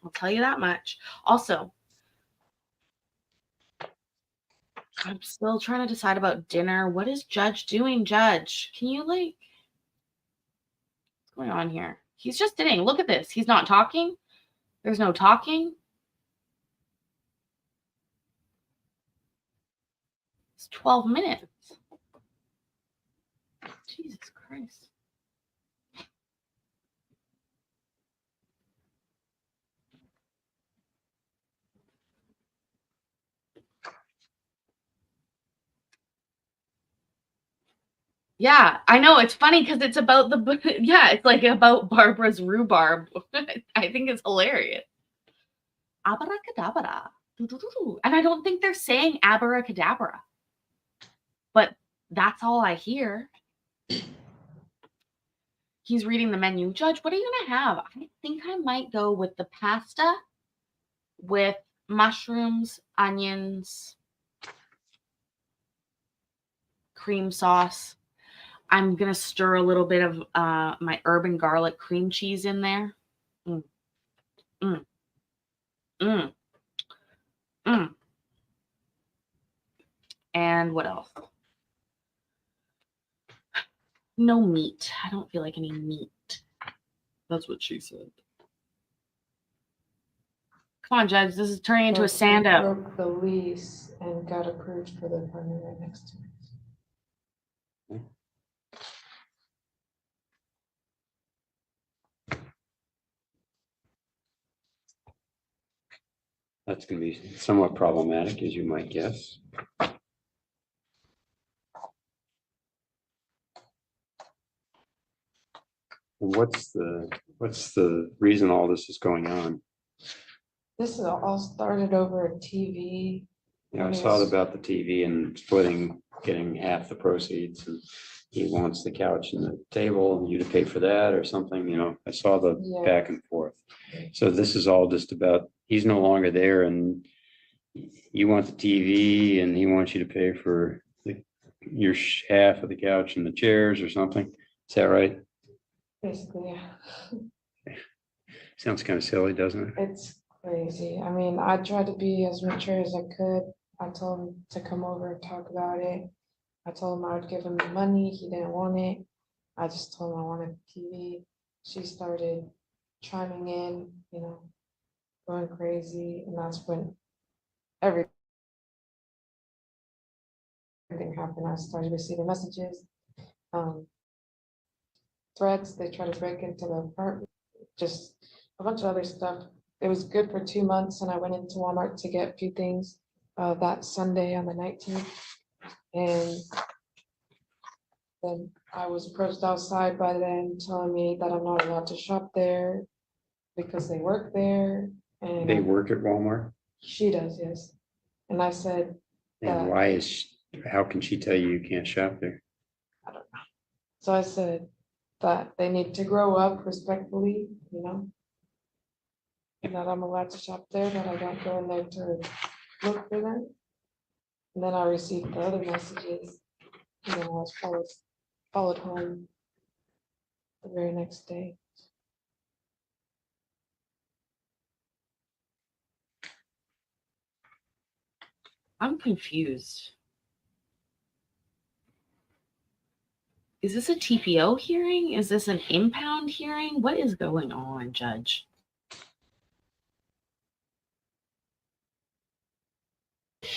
[SPEAKER 3] I'll tell you that much. Also, I'm still trying to decide about dinner. What is Judge doing, Judge? Can you like, what's going on here? He's just sitting. Look at this. He's not talking. There's no talking. It's 12 minutes. Jesus Christ. Yeah, I know. It's funny because it's about yeah, it's like about Barbara's rhubarb. I think it's hilarious. Abracadabra. And I don't think they're saying abracadabra. But that's all I hear. He's reading the menu. Judge, what are you going to have? I think I might go with the pasta with mushrooms, onions, cream sauce. I'm going to stir a little bit of my urban garlic cream cheese in there. Mm. Mm. Mm. Mm. And what else? No meat. I don't feel like any meat. That's what she said. Come on, Judge. This is turning into a stand up.
[SPEAKER 2] Broke the lease and got approved for the apartment right next to me.
[SPEAKER 4] That's going to be somewhat problematic, as you might guess. What's the reason all this is going on?
[SPEAKER 2] This is all started over a TV.
[SPEAKER 4] Yeah, I saw about the TV and splitting, getting half the proceeds, and he wants the couch and the table and you to pay for that or something, you know. I saw the back and forth. So this is all just about, he's no longer there and you want the TV and he wants you to pay for your half of the couch and the chairs or something. Is that right?
[SPEAKER 2] Basically, yeah.
[SPEAKER 4] Sounds kind of silly, doesn't it?
[SPEAKER 2] It's crazy. I mean, I tried to be as mature as I could. I told him to come over and talk about it. I told him I would give him the money. He didn't want it. I just told him I wanted TV. She started chiming in, you know, going crazy. And that's when everything happened. I started receiving messages, threats. They tried to break into the apartment, just a bunch of other stuff. It was good for 2 months, and I went into Walmart to get a few things that Sunday on the 19th. And then I was approached outside by them telling me that I'm not allowed to shop there because they work there and
[SPEAKER 4] They work at Walmart?
[SPEAKER 2] she does, yes. And I said
[SPEAKER 4] And
[SPEAKER 2] that,
[SPEAKER 4] why how can she tell you you can't shop there?
[SPEAKER 2] I don't know. So I said that they need to grow up respectfully, and that I'm allowed to shop there, that I don't go in there to look for them. And then I received the other messages, and then I was followed home the very next day.
[SPEAKER 3] I'm confused. Is this a TPO hearing? Is this an impound hearing? What is going on, Judge?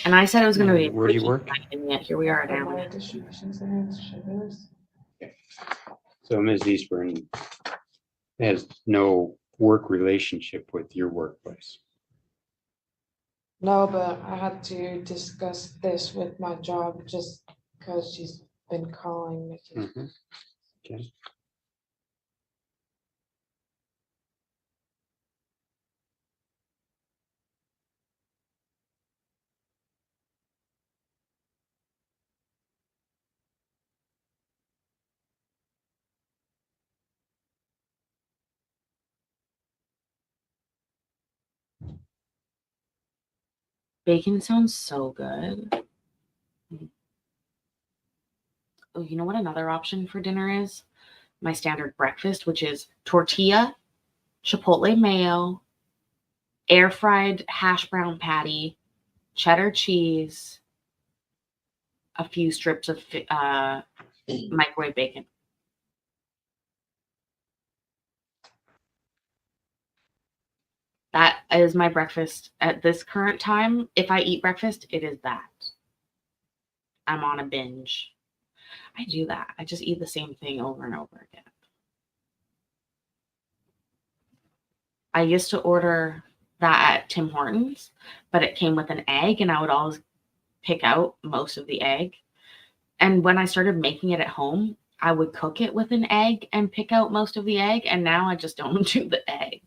[SPEAKER 3] And I said it was going to be a
[SPEAKER 4] Where do you
[SPEAKER 3] quickie
[SPEAKER 4] work?
[SPEAKER 3] night, and yet here we are down
[SPEAKER 2] My
[SPEAKER 3] there.
[SPEAKER 2] distribution center is Sugar's.
[SPEAKER 4] So Ms. Eastburn has no work relationship with your workplace.
[SPEAKER 2] No, but I had to discuss this with my job just because she's been calling me.
[SPEAKER 4] Okay.
[SPEAKER 3] Bacon sounds so good. Oh, you know what another option for dinner is? My standard breakfast, which is tortilla, chipotle mayo, air fried hash brown patty, cheddar cheese, a few strips of microwave bacon. That is my breakfast at this current time. If I eat breakfast, it is that. I'm on a binge. I do that. I just eat the same thing over and over again. I used to order that at Tim Hortons, but it came with an egg, and I would always pick out most of the egg. And when I started making it at home, I would cook it with an egg and pick out most of the egg, and now I just don't do the egg.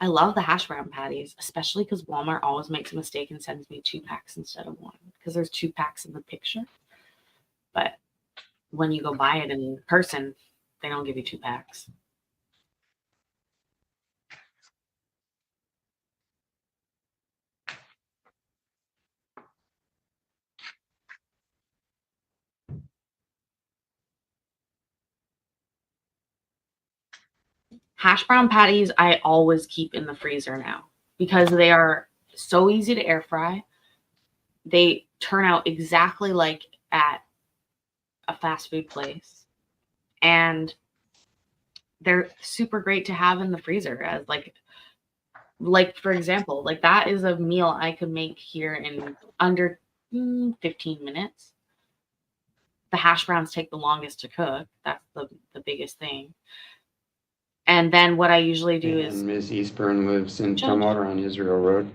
[SPEAKER 3] I love the hash brown patties, especially because Walmart always makes a mistake and sends me 2 packs instead of 1, because there's 2 packs in the picture. But when you go buy it in person, they don't give you 2 packs. Hash brown patties I always keep in the freezer now because they are so easy to air fry. They turn out exactly like at a fast food place. And they're super great to have in the freezer as like for example, like that is a meal I could make here in under 15 minutes. The hash browns take the longest to cook. That's the biggest thing. And then what I usually do is
[SPEAKER 4] Ms. Eastburn lives in
[SPEAKER 3] Judge.
[SPEAKER 4] Tumwater on Israel Road.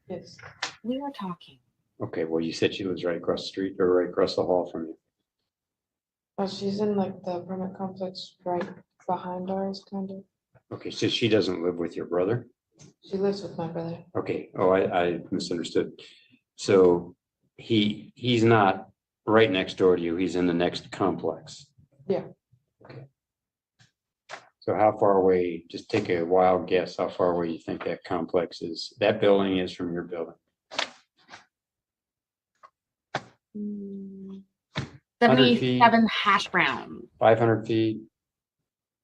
[SPEAKER 2] Yes.
[SPEAKER 3] We were talking.
[SPEAKER 4] Okay, well, you said she lives right across the street or right across the hall from you.
[SPEAKER 2] Oh, she's in like the apartment complex right behind ours, kind of.
[SPEAKER 4] Okay, so she doesn't live with your brother?
[SPEAKER 2] She lives with my brother.
[SPEAKER 4] Okay, oh, I misunderstood. So he's not right next door to you, he's in the next complex.
[SPEAKER 2] Yeah.
[SPEAKER 4] Okay. So how far away, just take a wild guess, how far away you think that complex is, that building is from your building?
[SPEAKER 3] 77 hash brown.
[SPEAKER 4] 500 feet,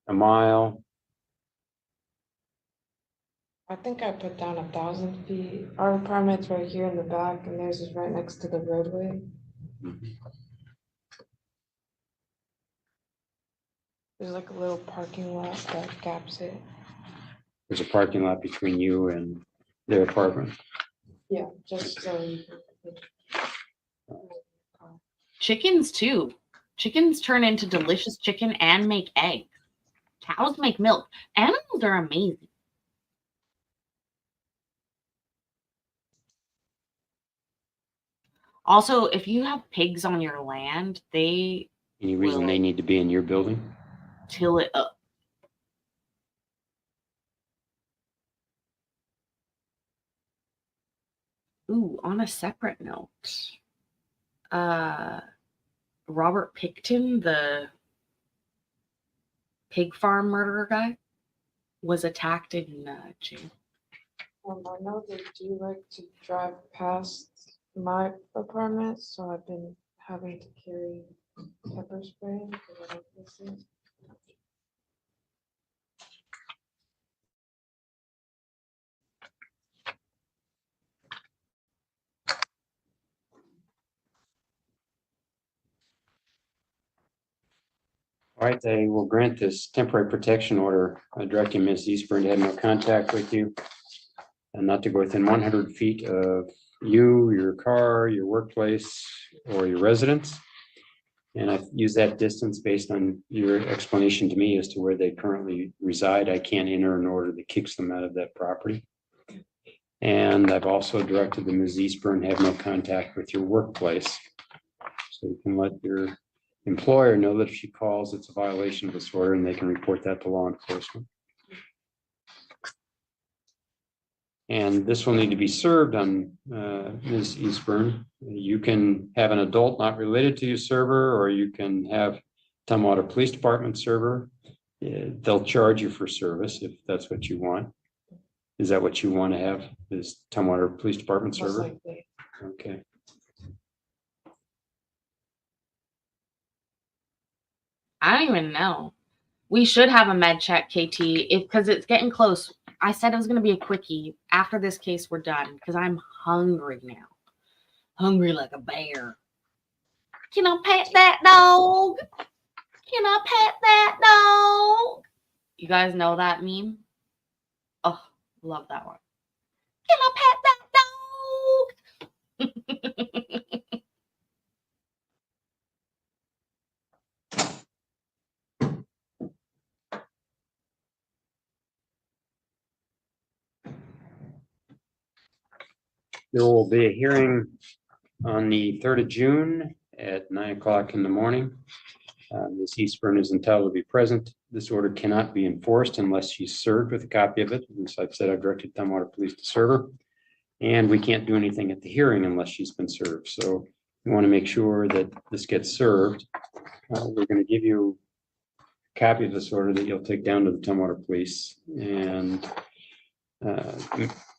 [SPEAKER 4] a mile?
[SPEAKER 2] I think I put down 1,000 feet. Our apartment's right here in the back, and theirs is right next to the roadway. There's like a little parking lot that gaps it.
[SPEAKER 4] There's a parking lot between you and their apartment?
[SPEAKER 2] Yeah, just so you can.
[SPEAKER 3] Chickens too. Chickens turn into delicious chicken and make eggs. Cows make milk. Animals are amazing. Also, if you have pigs on your land, they
[SPEAKER 4] Any reason they need to be in your building?
[SPEAKER 3] till it up. Ooh, on a separate note, Robert Picton, the pig farm murderer guy, was attacked in June.
[SPEAKER 2] I know they do like to drive past my apartment, so I've been having to carry pepper spray. because I don't listen.
[SPEAKER 4] All right, they will grant this temporary protection order directing Ms. Eastburn to have no contact with you and not to go within 100 feet of you, your car, your workplace, or your residence. And I've used that distance based on your explanation to me as to where they currently reside. I can't enter an order that kicks them out of that property. And I've also directed the Ms. Eastburn have no contact with your workplace. So you can let your employer know that if she calls, it's a violation of this order and they can report that to law enforcement. And this will need to be served on Ms. Eastburn. You can have an adult not related to your server, or you can have Tumwater Police Department server. They'll charge you for service if that's what you want. Is that what you want to have, is Tumwater Police Department server? Okay.
[SPEAKER 3] I don't even know. We should have a med check, KT, because it's getting close. I said it was going to be a quickie. After this case, we're done because I'm hungry now. Hungry like a bear. Can I pet that dog? Can I pet that dog? You guys know that meme? Oh, love that one. Can I pet that dog?
[SPEAKER 4] There will be a hearing on the 3rd of June at 9 o'clock in the morning. Ms. Eastburn is entitled to be present. This order cannot be enforced unless she's served with a copy of it. As I've said, I've directed Tumwater Police to serve her. And we can't do anything at the hearing unless she's been served. So we want to make sure that this gets served. We're going to give you a copy of this order that you'll take down to the Tumwater Police, and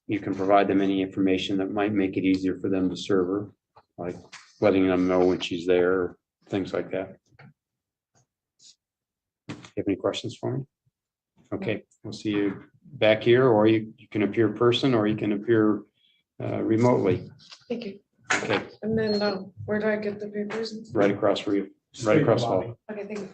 [SPEAKER 4] you can provide them any information that might make it easier for them to serve her, like letting them know when she's there, things like that. You have any questions for me? Okay, we'll see you back here, or you can appear in person, or you can appear remotely.
[SPEAKER 2] Thank you.
[SPEAKER 4] Okay,
[SPEAKER 2] And then where do I get the papers?
[SPEAKER 4] right across for you, right across the hall.
[SPEAKER 2] Okay, thank you.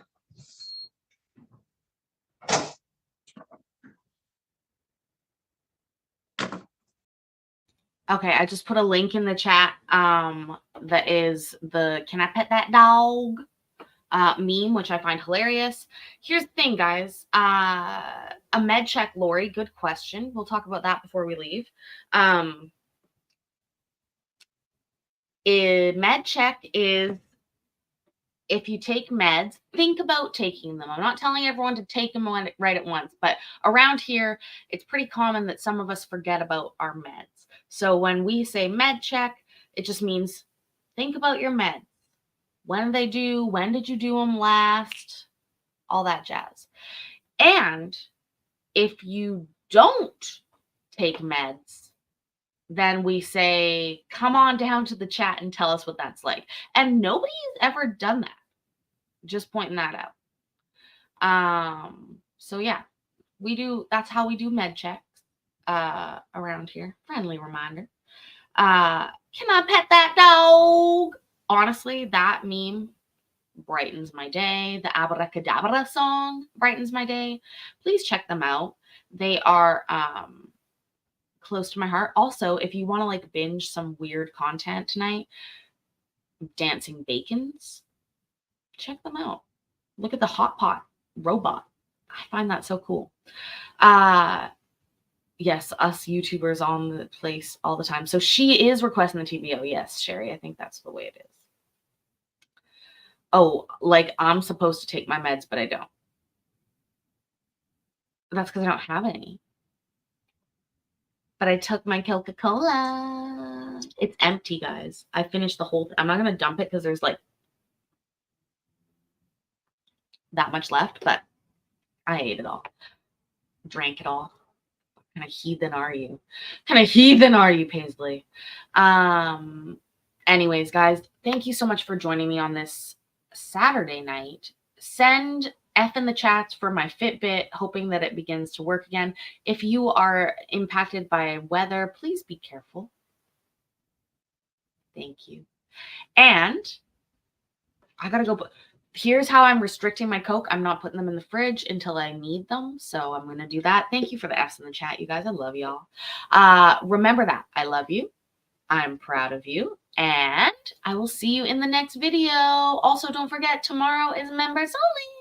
[SPEAKER 3] Okay, I just put a link in the chat that is the Can I Pet That Dog meme, which I find hilarious. Here's the thing, guys. A med check, Lori, good question. We'll talk about that before we leave. A med check is if you take meds, think about taking them. I'm not telling everyone to take them right at once, but around here, it's pretty common that some of us forget about our meds. So when we say med check, it just means think about your meds. When are they due? When did you do them last? All that jazz. And if you don't take meds, then we say, come on down to the chat and tell us what that's like. And nobody's ever done that. Just pointing that out. So yeah, that's how we do med checks around here. Friendly reminder. Can I pet that dog? Honestly, that meme brightens my day. The Abracadabra song brightens my day. Please check them out. They are close to my heart. Also, if you want to like binge some weird content tonight, Dancing Bacons, check them out. Look at the hot pot robot. I find that so cool. Yes, us YouTubers on the place all the time. So she is requesting the TBO. Yes, Sherry, I think that's the way it is. Oh, like I'm supposed to take my meds, but I don't. That's because I don't have any. But I took my Coca-Cola. It's empty, guys. I finished the whole. I'm not going to dump it because there's like that much left, but I ate it all. Drank it all. What kind of heathen are you? What kind of heathen are you, Paisley? Anyways, guys, thank you so much for joining me on this Saturday night. Send F in the chats for my Fitbit, hoping that it begins to work again. If you are impacted by weather, please be careful. Thank you. And I gotta go. Here's how I'm restricting my Coke. I'm not putting them in the fridge until I need them. So I'm going to do that. Thank you for the F's in the chat, you guys. I love y'all. Remember that. I love you. I'm proud of you. And I will see you in the next video. Also, don't forget, tomorrow is members only.